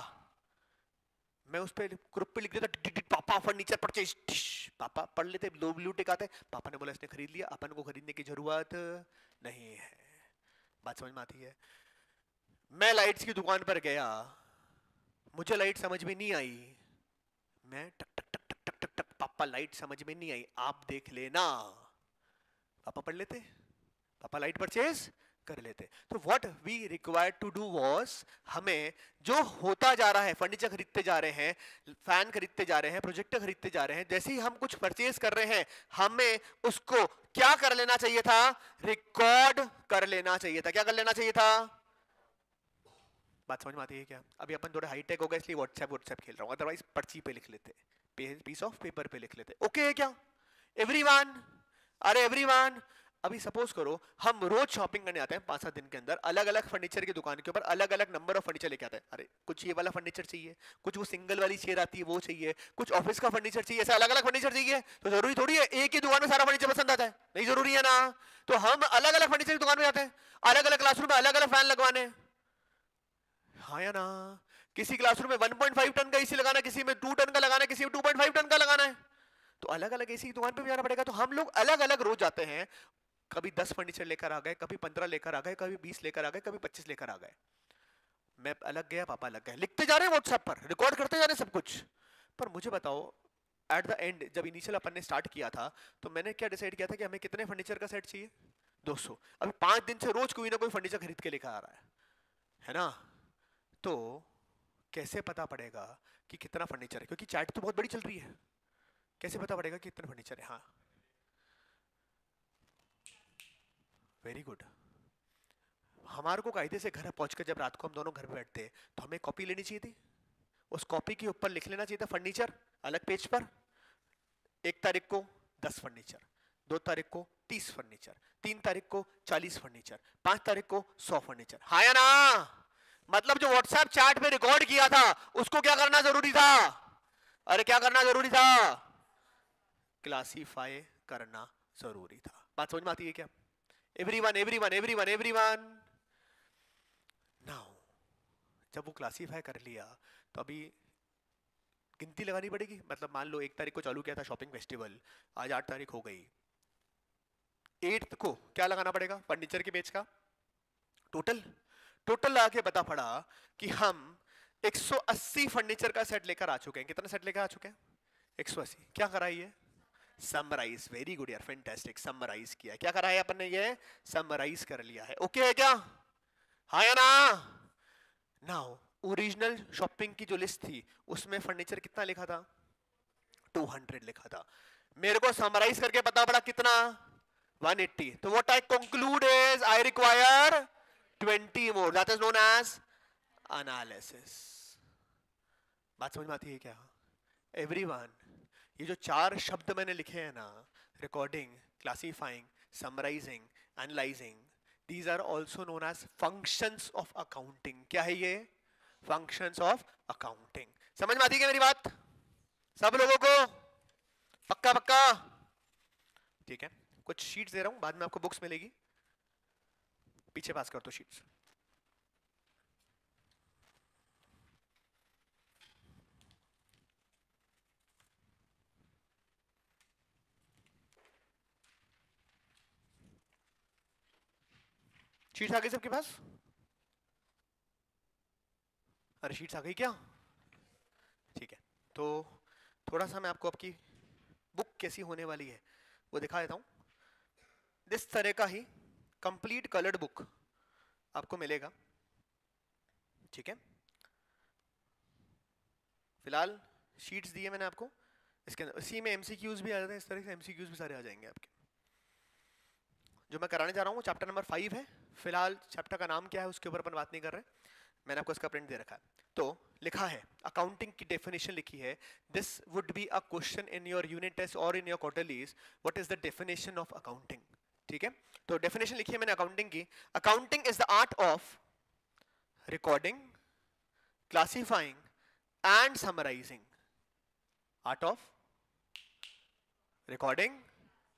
मैं उस पे ग्रुप पे लिख देता पापा फर्नीचर परचेज, पापा पढ़ लेते, लो ब्लू टिक आते, पापा ने बोला इसने खरीद लिया, अपन को खरीदने की जरूरत नहीं है। बात समझ में आती है? मैं लाइट्स की दुकान पर गया, मुझे लाइट समझ में नहीं आई, मैं टक टक टक टक टक टक टक, पापा लाइट समझ में नहीं आई, आप देख लेना, पापा पढ़ लेते, पापा लाइट परचेज कर लेते। तो what we required to do was, हमें जो होता जा रहा है, फर्नीचर खरीदते जा रहे हैं, फैन खरीदते जा रहे हैं, प्रोजेक्टर खरीदते जा रहे हैं, जैसे ही हम कुछ परचेज कर रहे हैं, हमें उसको क्या कर लेना चाहिए था? रिकॉर्ड कर लेना चाहिए था। क्या कर लेना चाहिए था? बात समझ में आती है क्या? अभी अपन थोड़े हाईटेक हो गए इसलिए व्हाट्सएप खेल रहा हूं, अदरवाइज पर्ची पे लिख लेते, पीस ऑफ पेपर पे लिख लेते। ओके है क्या एवरीवन? अरे एवरीवन, अभी सपोज करो हम रोज शॉपिंग करने आते हैं 5-7 दिन के अंदर, अलग अलग फर्नीचर की दुकान के ऊपर अलग अलग नंबर ऑफ फर्नीचर लेके आते हैं। अरे कुछ ये वाला फर्नीचर चाहिए, कुछ वो सिंगल वाली चेयर आती है वो चाहिए, कुछ ऑफिस का फर्नीचर चाहिए, ऐसा अलग अलग फर्नीचर चाहिए। तो जरूरी थोड़ी है एक ही दुकान में सारा फर्नीचर पसंद आता है, नहीं जरूरी है ना? तो हम अलग अलग फर्नीचर की दुकान में जाते हैं, अलग अलग क्लासरूम में अलग अलग फैन लगवाने, हाँ या ना? किसी क्लासरूम में 1.5 टन का एसी लगाना, किसी में 2 टन का लगाना, किसी में 2.5 टन का लगाना है, तो अलग अलग एसी की दुकान पे भी जाना पड़ेगा। तो हम लोग अलग अलग रोज जाते हैं, कभी 10 फर्नीचर लेकर आ गए, कभी 15 लेकर आ गए, कभी 20 लेकर आ गए, कभी 25 लेकर आ गए। मैं अलग गया, पापा अलग गए, लिखते जा रहे हैं व्हाट्सएप पर, रिकॉर्ड करते जा रहे हैं सब कुछ। पर मुझे बताओ, एट द एंड जब इनिशियल अपन ने स्टार्ट किया था, तो मैंने क्या डिसाइड किया था कि हमें कितने फर्नीचर का सेट चाहिए? 200। अभी 5 दिन से रोज कोई ना कोई फर्नीचर खरीद के लेकर आ रहा है ना? तो कैसे पता पड़ेगा कि कितना फर्नीचर है? क्योंकि चैट तो बहुत बड़ी चल रही है, कैसे पता पड़ेगा कि कितना फर्नीचर है? हाँ, वेरी गुड। हमारे को कायदे से घर पहुंचकर जब रात को हम दोनों घर पे बैठते तो हमें कॉपी लेनी चाहिए थी, उस कॉपी के ऊपर लिख लेना चाहिए था फर्नीचर अलग पेज पर, 1 तारीख को 10 फर्नीचर, 2 तारीख को 30 फर्नीचर, 3 तारीख को 40 फर्नीचर, 5 तारीख को 100 फर्नीचर, हाँ या ना? मतलब जो व्हाट्सएप चैट पे रिकॉर्ड किया था उसको क्या करना जरूरी था? अरे क्या करना जरूरी था? क्लासीफाई करना जरूरी था। बात समझ में आती है क्या? Everyone everyone everyone everyone. Now जब वो क्लासीफाई कर लिया तो अभी गिनती लगानी पड़ेगी। मतलब मान लो 1 तारीख को चालू किया था शॉपिंग फेस्टिवल, आज 8 तारीख हो गई, 8 को क्या लगाना पड़ेगा फर्नीचर के पेज का? टोटल। टोटल लगा के पता पड़ा कि हम 180 फर्नीचर का सेट लेकर आ चुके हैं। कितना सेट लेकर आ चुके हैं? 180। क्या करा ये? समराइज। वेरी गुड यार, फैंटास्टिक, समराइज किया। क्या करा है अपन ने? ये समराइज कर लिया है। ओके है क्या? हाँ या ना? नाउ ओरिजिनल शॉपिंग की जो लिस्ट थी उसमें फर्नीचर कितना लिखा था? 200 लिखा था। मेरे को समराइज करके पता पड़ा कितना? 180। तो what I conclude is I require 20 more, that is known as analysis. बात समझ में आती है क्या एवरीवन? ये जो 4 शब्द मैंने लिखे हैं ना, recording, classifying, summarising, analysing, these are also known as functions of accounting। क्या है ये? functions of accounting। समझ में आती है क्या मेरी बात सब लोगों को? पक्का पक्का? ठीक है, कुछ शीट्स दे रहा हूं, बाद में आपको बुक्स मिलेगी, पीछे पास कर दो शीट्स। शीट्स आ गई सबके पास? अरे शीट्स आ गई क्या? ठीक है, तो थोड़ा सा मैं आपको आपकी बुक कैसी होने वाली है वो दिखा देता हूं। इस तरह का ही कंप्लीट कलर्ड बुक आपको मिलेगा, ठीक है। फिलहाल शीट्स दिए मैंने आपको, इसके अंदर इसी में एमसीक्यूज भी आ जाते हैं, इस तरह से एमसीक्यूज भी सारे आ जाएंगे आपके। जो मैं कराने जा रहा हूँ चैप्टर नंबर 5 है। फिलहाल चैप्टर का नाम क्या है उसके ऊपर अपन बात नहीं कर रहे, मैंने आपको इसका प्रिंट दे रखा है। तो लिखा है अकाउंटिंग की डेफिनेशन लिखी है, this would be a question in your unit test और in your quarterlies, what is the definition of accounting, ठीक है। तो डेफिनेशन लिखी है मैंने अकाउंटिंग की, accounting is the art of recording, classifying and summarizing, art of recording,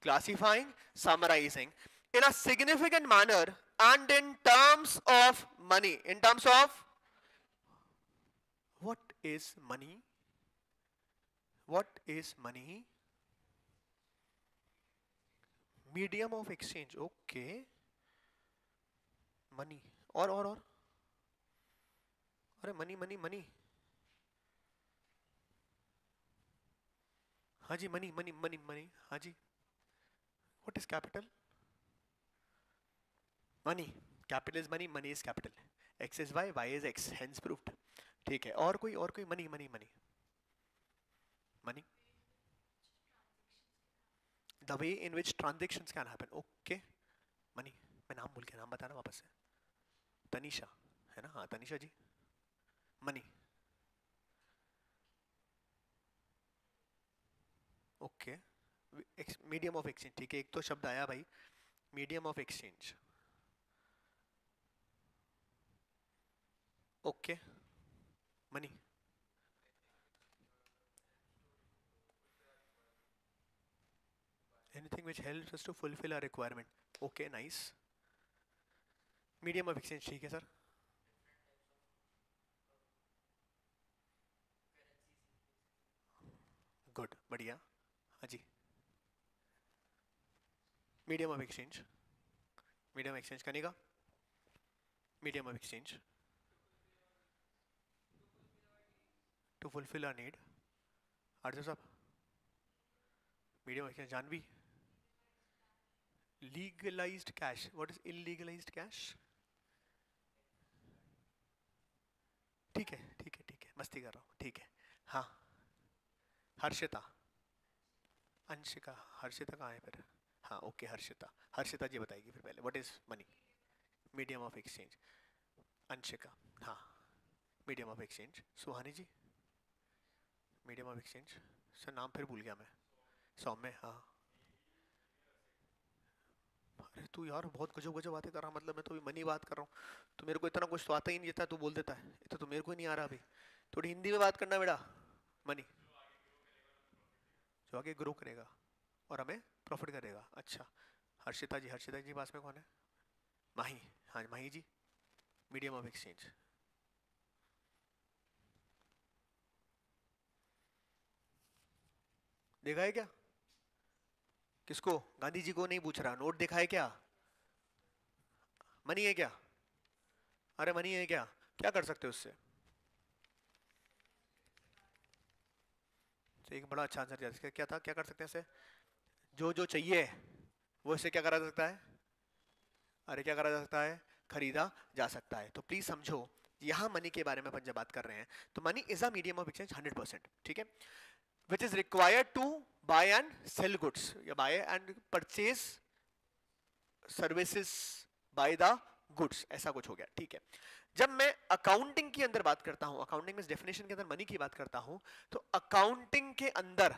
classifying, summarizing in a significant manner and in terms of money. In terms of what is money? What is money? Medium of exchange. Okay. Money. और अरे money money money, हाँ जी money money money money, हाँ जी। What is capital? Money, capital is money, money is capital, X is Y, Y is X, hence proved, ठीक है। और कोई money money money money, the way in which transactions can happen, okay. Money, मैं नाम भूल गया, नाम बताना वापस से, तनीषा है ना, हाँ Tanisha ji. Money, okay. Medium of exchange, ठीक है, एक तो शब्द आया भाई, medium of exchange, okay. Money, anything which helps us to fulfill our requirement, okay, nice। Medium of exchange, ठीक है सर। गुड, बढ़िया, हाँ जी। Medium of exchange, medium exchange करने का, medium of exchange to fulfil our need, Arjo साहब। Medium exchange, Jahnavi. Legalised cash, what is illegalised cash? ठीक है ठीक है ठीक है, मस्ती कर रहा हूँ, ठीक है। हाँ, हर्षिता, अंशिका, हर्षिता कहाँ है फिर? हाँ ओके, हर्षिता, हर्षिता जी बताएगी फिर पहले what is money. Medium of exchange, Anshika, हाँ medium of exchange. Suhani ji, medium of exchange, sir नाम फिर भूल गया मैं, सौम्य, हाँ। अरे तू यार बहुत गजब गजब बातें कर रहा, मतलब मैं तो मनी बात कर रहा हूँ, तो मेरे को इतना कुछ तो आता ही नहीं था, तू बोल देता है, ये तो मेरे को ही नहीं आ रहा अभी। थोड़ी हिंदी में बात करना बेटा। मनी, जो आगे ग्रो करेगा और हमें प्रॉफिट करेगा, अच्छा। हर्षिता जी, हर्षिता जी पास में कौन है? माही, हाँ माही जी, मीडियम ऑफ एक्सचेंज। देखा है क्या? किसको? गांधी जी को नहीं पूछ रहा, नोट देखा है क्या? मनी है क्या? अरे मनी है क्या, क्या कर सकते हो उससे? तो एक बड़ा अच्छा आंसर दिया, क्या था, क्या कर सकते हैं इससे? जो जो चाहिए वो इससे क्या करा जा सकता है? अरे क्या करा जा सकता है? खरीदा जा सकता है। तो प्लीज समझो, यहाँ मनी के बारे में अपन जब बात कर रहे हैं तो money is a medium of exchange 100%, ठीक है, which is required to buy and sell goods, या buy and purchase services by the goods, ऐसा कुछ हो गया, ठीक है। जब मैं अकाउंटिंग के अंदर बात करता हूं, अकाउंटिंग में डेफिनेशन के अंदर मनी की बात करता हूं, तो अकाउंटिंग के अंदर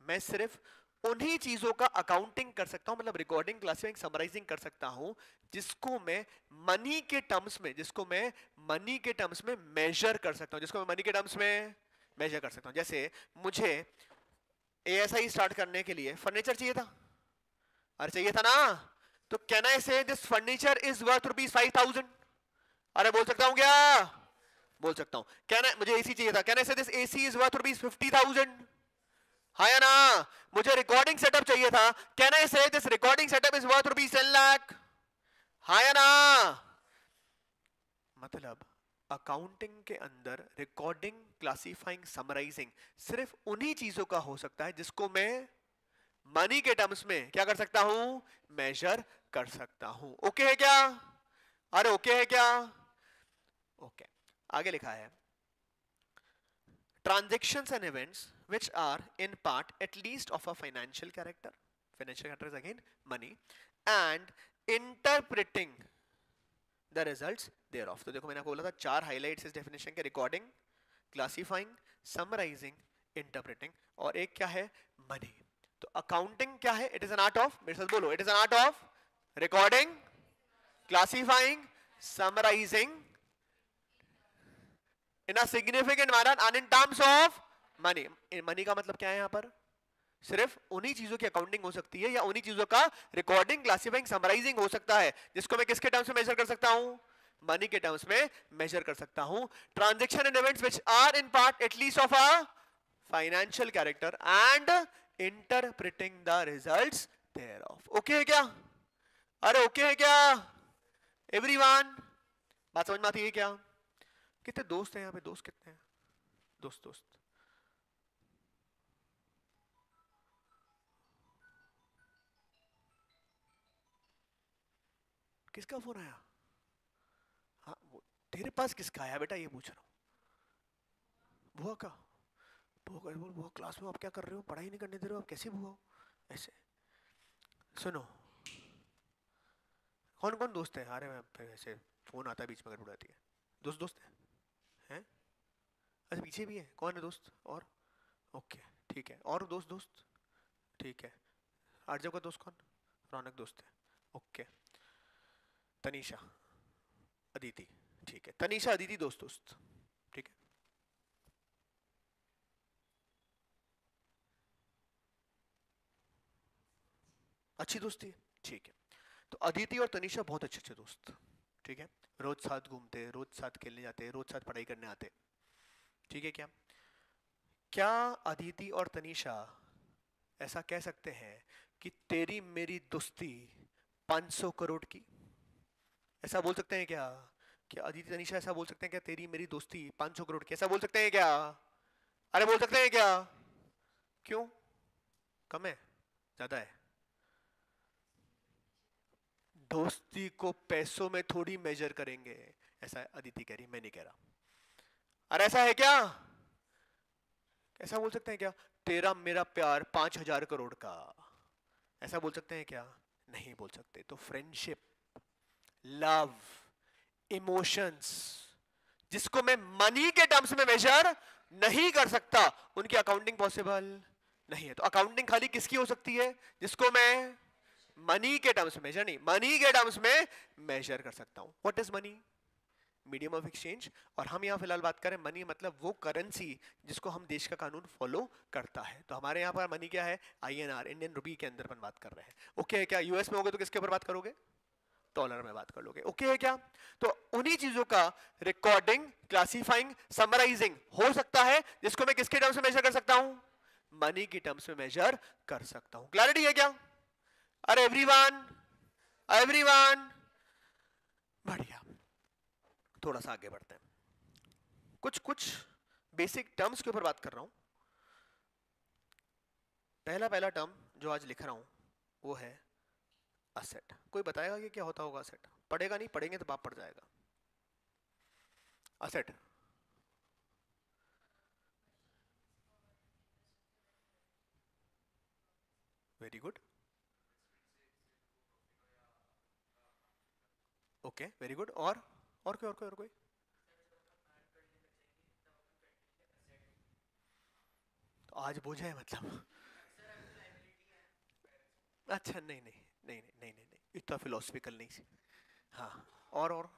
मैं सिर्फ उन्हीं चीजों का अकाउंटिंग कर सकता हूं, मतलब रिकॉर्डिंग, क्लासिफाइंग, समराइजिंग कर सकता हूं जिसको मैं मनी के टर्म्स में, जिसको मैं मनी के टर्म्स में मेजर कर सकता हूं, जिसको मैं मनी के टर्म्स में मेजर कर सकता हूं। जैसे मुझे एएसआई स्टार्ट करने के लिए फर्नीचर चाहिए था, अरे चाहिए था ना, तो कैन आई से दिस फर्नीचर इज वर्थ ₹5,000? अरे बोल सकता हूं क्या? बोल सकता हूं। कैन आई, मुझे एसी चाहिए था, कैन आई से दिस एसी इज वर्थ ₹50,000? हाँ या ना? मुझे रिकॉर्डिंग सेटअप चाहिए था, कैन आई से this recording setup is worth ₹10 lakh? हाँ या ना? मतलब अकाउंटिंग के अंदर रिकॉर्डिंग, क्लासिफाइंग, समराइजिंग सिर्फ उन्हीं चीजों का हो सकता है जिसको मैं मनी के टर्म्स में क्या कर सकता हूं, मेजर कर सकता हूं। ओके है क्या? अरे ओके है क्या? ओके। आगे लिखा है transactions and events which are in part at least of a financial character, financial character is again money, and interpreting the results thereof। तो देखो मैंने आपको बोला था 4 हाइलाइट्स इस डेफिनेशन के, रिकॉर्डिंग, क्लासिफाइंग, समराइजिंग, इंटरप्रेटिंग, और एक क्या है, मनी। तो अकाउंटिंग क्या है? It is an art of, मेरे साथ बोलो, it is an art of recording, classifying, summarising in a significant manner and in terms of money. Money का मतलब क्या है यहां पर? सिर्फ उन्हीं चीजों की अकाउंटिंग हो सकती है या उन्हीं चीजों का रिकॉर्डिंग, क्लासिफाइंग, समराइजिंग हो सकता है जिसको मैं किसके टर्म्स में मेजर कर सकता हूं, मनी के टर्म्स में मेजर कर सकता हूं। Transaction and events which are in part at least of a financial character and interpreting the results thereof. Okay है क्या? अरे ओके है क्या एवरीवन? बात समझ में आती है क्या? कितने दोस्त हैं यहाँ पे? दोस्त कितने हैं? दोस्त दोस्त किसका फोन आया? हाँ वो तेरे पास किसका आया बेटा, ये पूछ रहा हूँ। बुआ का? बुआ का बोल, बुआ क्लास में आप क्या कर रहे हो, पढ़ाई नहीं करने दे रहे हो, आप कैसी बुआ हो? ऐसे सुनो, कौन कौन दोस्त है? अरे मैं ऐसे फोन आता है बीच में, गड़बड़ आती है। दोस्त दोस्त हैं? अच्छा पीछे भी है, कौन है दोस्त? और ओके ठीक है, और दोस्त दोस्त ठीक है। आर्जव का दोस्त कौन? रौनक दोस्त है, ओके। तनीषा, अदिति, ठीक है। तनीषा अदिति दोस्त दोस्त, ठीक है। अच्छी दोस्ती है, ठीक है। तो अदिति और तनीषा बहुत अच्छे अच्छे दोस्त, ठीक है। रोज साथ घूमते, रोज साथ खेलने जाते, रोज साथ पढ़ाई करने आते, ठीक है। क्या क्या अदिति और तनीषा ऐसा कह सकते हैं कि तेरी मेरी दोस्ती 500 करोड़ की? ऐसा बोल सकते हैं क्या? क्या अदिति तनीषा ऐसा बोल सकते हैं क्या, तेरी मेरी दोस्ती 500 करोड़ की? ऐसा बोल सकते हैं क्या? अरे बोल सकते हैं क्या? क्यों? कम है, ज्यादा है? दोस्ती को पैसों में थोड़ी मेजर करेंगे, ऐसा अदिति कह रही, मैं नहीं कह रहा। अरे ऐसा है क्या? ऐसा बोल सकते हैं क्या, तेरा मेरा प्यार 5,000 करोड़ का? ऐसा बोल सकते हैं क्या? नहीं बोल सकते। तो फ्रेंडशिप, लव, इमोशंस जिसको मैं मनी के टर्म्स में मेजर नहीं कर सकता, उनकी अकाउंटिंग पॉसिबल नहीं है। तो अकाउंटिंग खाली किसकी हो सकती है? जिसको मैं मनी के टर्म्स में मेजर नहीं, मनी के टर्म्स में मेजर कर सकता हूं। What is money? Medium of exchange. और हम यहाँ फिलहाल बात करें मनी मतलब वो करेंसी जिसको हम देश का कानून फॉलो करता है। तो हमारे यहाँ पर मनी क्या है? आईएनआर, इंडियन रुपी के अंदर अपन बात कर रहे हैं। ओके है क्या? यूएस में होगे तो किसके ऊपर बात करोगे? डॉलर में बात कर लोगे। ओके है क्या? तो उन्हीं चीजों का रिकॉर्डिंग, क्लासिफाइंग, समराइजिंग हो सकता है जिसको मैं किसके टर्म्स में मेजर कर सकता हूं? मनी की टर्म्स में मेजर कर सकता हूं। क्लैरिटी है क्या? अरे एवरीवन, एवरीवन, बढ़िया। थोड़ा सा आगे बढ़ते हैं, कुछ कुछ बेसिक टर्म्स के ऊपर बात कर रहा हूं। पहला पहला टर्म जो आज लिख रहा हूं वो है असेट। कोई बताएगा कि क्या होता होगा असेट? पढ़ेगा नहीं, पढ़ेंगे तो बाप पड़ जाएगा। Asset very good, okay very good. और कोई, और कोई, और कोई? तो आज बोझ है मतलब? अच्छा नहीं नहीं नहीं नहीं नहीं नहीं, नहीं। इतना फिलोसफिकल नहीं। हाँ, और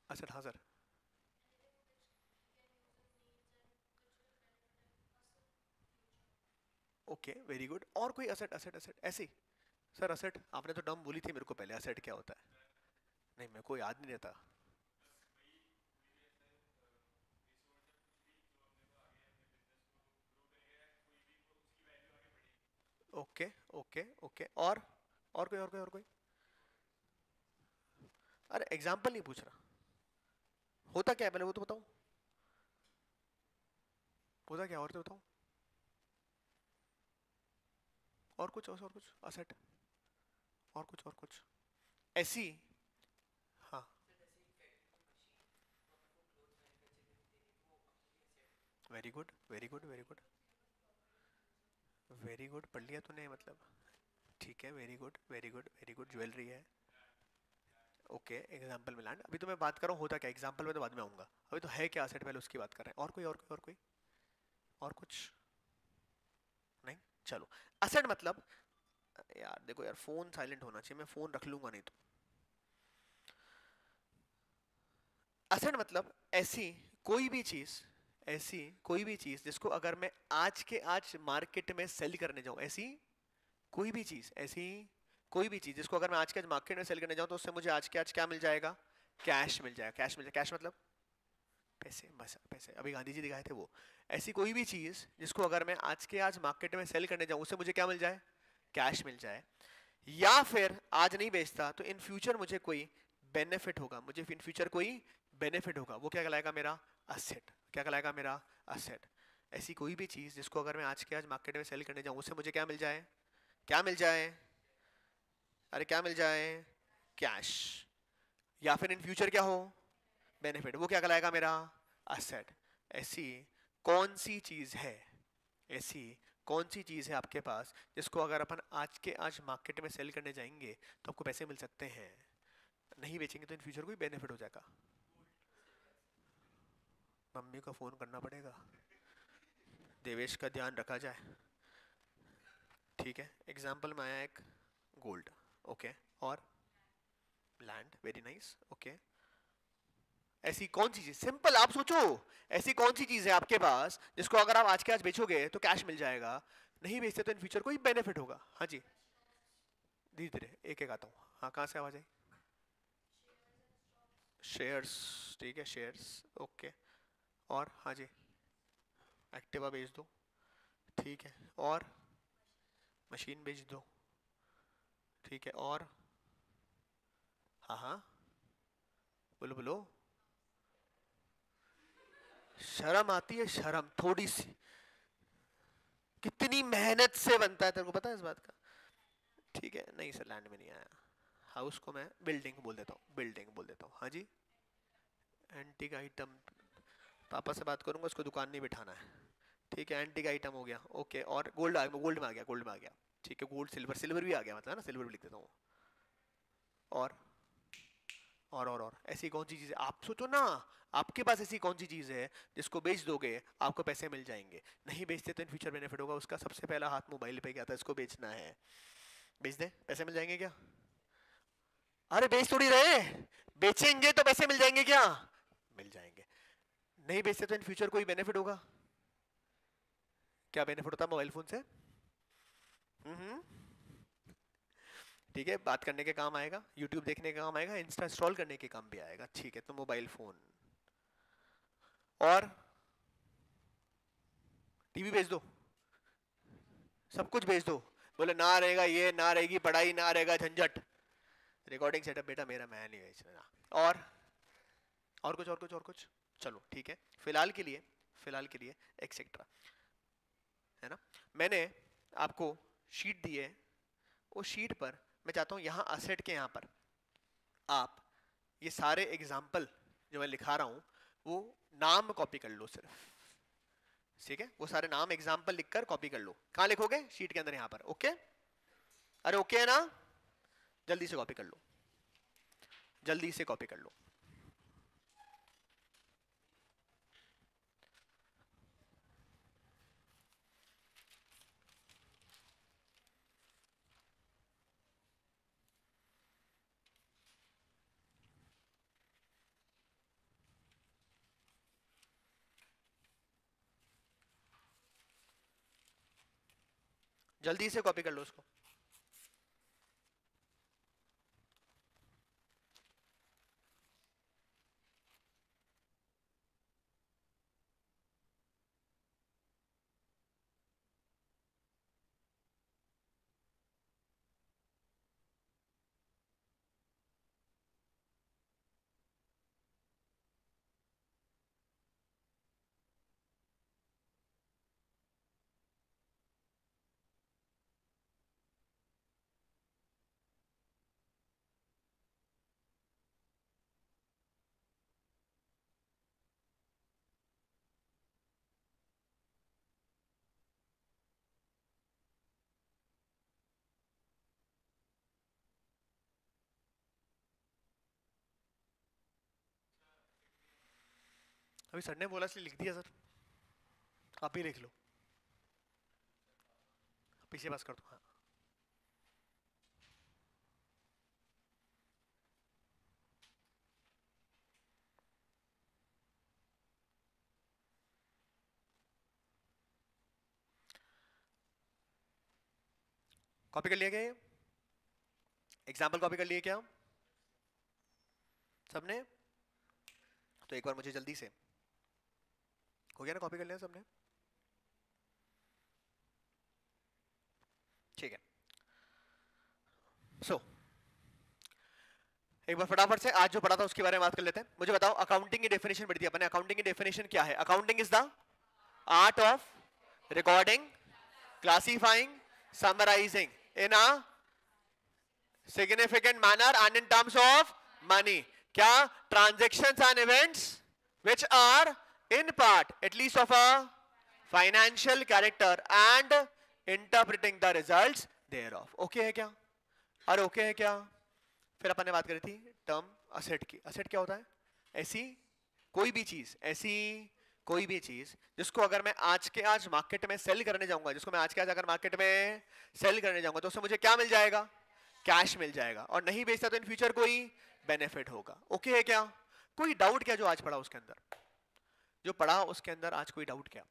असेट, हाँ सर। Okay very good. और कोई असेट, असेट असेट ऐसी? सर असेट आपने तो टर्म बोली थी मेरे को पहले, असेट क्या होता है? नहीं मेरे को याद नहीं रहता। Okay okay okay. और कोई, और कोई, और कोई? अरे एग्जाम्पल नहीं पूछ रहा, होता क्या है पहले वो तो बताओ। होता क्या, और तो बताओ। और कुछ असेट, और कुछ ऐसी। हाँ, very good very good very good very good, पढ़ लिया तूने मतलब। ठीक है, very good very good very good, jewellery है। ओके, एग्जाम्पल में लैंड। अभी तो मैं बात कर रहा हूँ होता क्या, एग्जाम्पल में तो बाद में आऊंगा। अभी तो है क्या असेट, पहले उसकी बात कर रहे हैं। और कुछ नहीं। चलो, असेट मतलब, यार देखो यार, फोन साइलेंट होना चाहिए, मैं फोन रख लूंगा नहीं तो। असेट मतलब कोई भी चीज ऐसी कोई भी चीज जिसको अगर मैं आज के आज मार्केट में सेल करने जाऊं, ऐसी कोई भी चीज जिसको अगर मैं आज के आज मार्केट में सेल करने जाऊं तो उससे मुझे आज के आज क्या मिल जाएगा, कैश मिल जाएगा। कैश मतलब पैसे, बस पैसे, अभी गांधी जी दिखाए थे वो। ऐसी कोई भी चीज जिसको अगर मैं आज के आज मार्केट में सेल करने जाऊं उससे मुझे क्या मिल जाए, कैश मिल जाए। या फिर आज नहीं बेचता तो इन फ्यूचर मुझे कोई बेनिफिट होगा, मुझे इन फ्यूचर कोई बेनिफिट होगा, वो क्या कहलाएगा, मेरा असेट। क्या कहलाएगा, मेरा असेट। ऐसी कोई भी चीज जिसको अगर मैं आज के आज मार्केट में सेल करने जाऊं उससे मुझे क्या मिल जाए, क्या मिल जाए, अरे क्या मिल जाए, कैश। या फिर इन फ्यूचर क्या हो, बेनिफिट, वो क्या कहलाएगा, मेरा असेट। ऐसी कौन सी चीज है, ऐसी कौन सी चीज है आपके पास जिसको अगर अपन आज के आज मार्केट में सेल करने जाएंगे तो आपको पैसे मिल सकते हैं, नहीं बेचेंगे तो इन फ्यूचर कोई बेनिफिट हो जाएगा। मम्मी को फोन करना पड़ेगा, देवेश का ध्यान रखा जाए। ठीक है, एग्जाम्पल में आया एक गोल्ड। ओके, और लैंड, वेरी नाइस। ओके, ऐसी कौन सी चीज, सिंपल आप सोचो, ऐसी कौन सी चीज है आपके पास जिसको अगर आप आज के आज बेचोगे तो कैश मिल जाएगा, नहीं बेचते तो इन फ्यूचर कोई बेनिफिट होगा। हाँ जी, धीरे धीरे एक एक आता हूँ। हाँ, कहाँ से आवाज आई, शेयर्स। ठीक है, शेयर्स। ओके, और हाँ जी, एक्टिवा बेच दो। ठीक है, और मशीन बेच दो। ठीक है, और हाँ हाँ, बोलो बोलो। शर्म आती है, शर्म थोड़ी सी, कितनी मेहनत से बनता है, तेरे को पता है इस बात का। ठीक है, नहीं सर, लैंड में नहीं आया। हाउस को मैं बिल्डिंग बोल देता हूँ, बिल्डिंग बोल देता हूँ। हाँ जी, एंटीक आइटम, पापा से बात करूंगा, उसको दुकान नहीं बिठाना है। ठीक है, एंटीक आइटम हो गया। ओके, और गोल्ड में आ गया, गोल्ड में आ गया। ठीक है, गोल्ड सिल्वर, सिल्वर भी आ गया मतलब, है ना, सिल्वर भी लिख देता हूँ। और और ऐसी कौन सी चीज है, आप सोचो ना, आपके पास ऐसी कौन सी चीज है जिसको बेच दोगे आपको पैसे मिल जाएंगे, नहीं बेचते तो इन फ्यूचर बेनिफिट होगा। उसका सबसे पहला हाथ मोबाइल पे गया था, इसको बेचना है, बेच दे, पैसे मिल जाएंगे क्या। अरे बेच थोड़ी रहे, बेचेंगे तो पैसे मिल जाएंगे क्या, मिल जाएंगे। नहीं बेचते तो इन फ्यूचर कोई बेनिफिट होगा, क्या बेनिफिट होता है मोबाइल फोन से। हम्म, ठीक है, बात करने के काम आएगा, यूट्यूब देखने के काम आएगा, इंस्टा इंस्टॉल करने के काम भी आएगा। ठीक है, तो मोबाइल फोन, और टीवी बेच दो, सब कुछ बेच दो। बोले ना रहेगा ये, ना रहेगी पढ़ाई, ना रहेगा झंझट, रिकॉर्डिंग सेटअप बेटा मेरा, मैं नहीं बेचना। और कुछ, चलो ठीक है, फिलहाल के लिए एक्सेट्रा, है ना। मैंने आपको शीट दी है, उस शीट पर मैं चाहता हूँ यहाँ असेट के यहाँ पर आप ये सारे एग्जाम्पल जो मैं लिखा रहा हूँ वो नाम कॉपी कर लो सिर्फ। ठीक है, वो सारे नाम एग्जाम्पल लिखकर कॉपी कर लो। कहाँ लिखोगे, शीट के अंदर यहाँ पर। ओके, अरे ओके है ना, जल्दी से कॉपी कर लो, जल्दी से कॉपी कर लो। जल्दी से कॉपी कर लो उसको। अभी सर ने बोला इसलिए लिख दिया सर, आप भी लिख लो, पीछे पास कर दो। हाँ कॉपी कर लिया क्या? एग्जाम्पल कॉपी कर लिए क्या सबने? तो एक बार मुझे जल्दी से, हो गया ना, कॉपी कर लिया सबने? ठीक है। सो एक बार फटाफट से आज जो पढ़ा था उसके बारे में बात कर लेते हैं। मुझे बताओ अकाउंटिंग की डेफिनेशन पढ़ी थी अपने, अकाउंटिंग की डेफिनेशन क्या है? Accounting is the art of recording, classifying, summarising in a significant manner and in terms of money. क्या? Transactions and events which are in part at least of a financial character and interpreting the results thereof. Okay है क्या? और okay है क्या? फिर अपन ने बात करी थी टर्म असेट की। असेट क्या होता है? ऐसी कोई भी चीज, ऐसी कोई भी चीज जिसको अगर मैं आज के आज मार्केट में सेल करने जाऊंगा, जिसको मैं आज के आज अगर मार्केट में सेल करने जाऊंगा तो उससे मुझे क्या मिल जाएगा? कैश मिल जाएगा। और नहीं बेचता तो इन फ्यूचर कोई बेनिफिट होगा। ओके है क्या? कोई डाउट क्या जो आज पढ़ा उसके अंदर? जो पढ़ा उसके अंदर आज कोई डाउट क्या?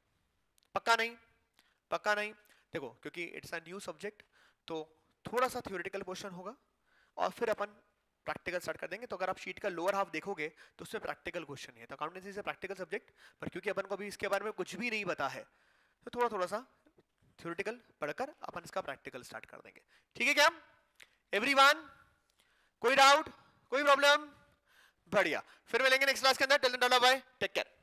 पक्का नहीं? पक्का नहीं? देखो क्योंकि इट्स अ न्यू सब्जेक्ट तो थोड़ा सा थ्योरेटिकल पोर्शन होगा और फिर अपन प्रैक्टिकल स्टार्ट कर देंगे। तो अगर आप शीट का लोअर हाफ देखोगे तो उसमें प्रैक्टिकल क्वेश्चन है। तो accountancy is a practical subject, पर क्योंकि अपन को अभी इसके बारे में कुछ भी नहीं पता है तो थोड़ा थोड़ा सा थ्योरेटिकल पढ़कर अपन इसका प्रैक्टिकल स्टार्ट कर देंगे। ठीक है क्या एवरीवन? कोई डाउट, कोई प्रॉब्लम? बढ़िया, फिर मिलेंगे नेक्स्ट क्लास के अंदर। Till then bye, take care.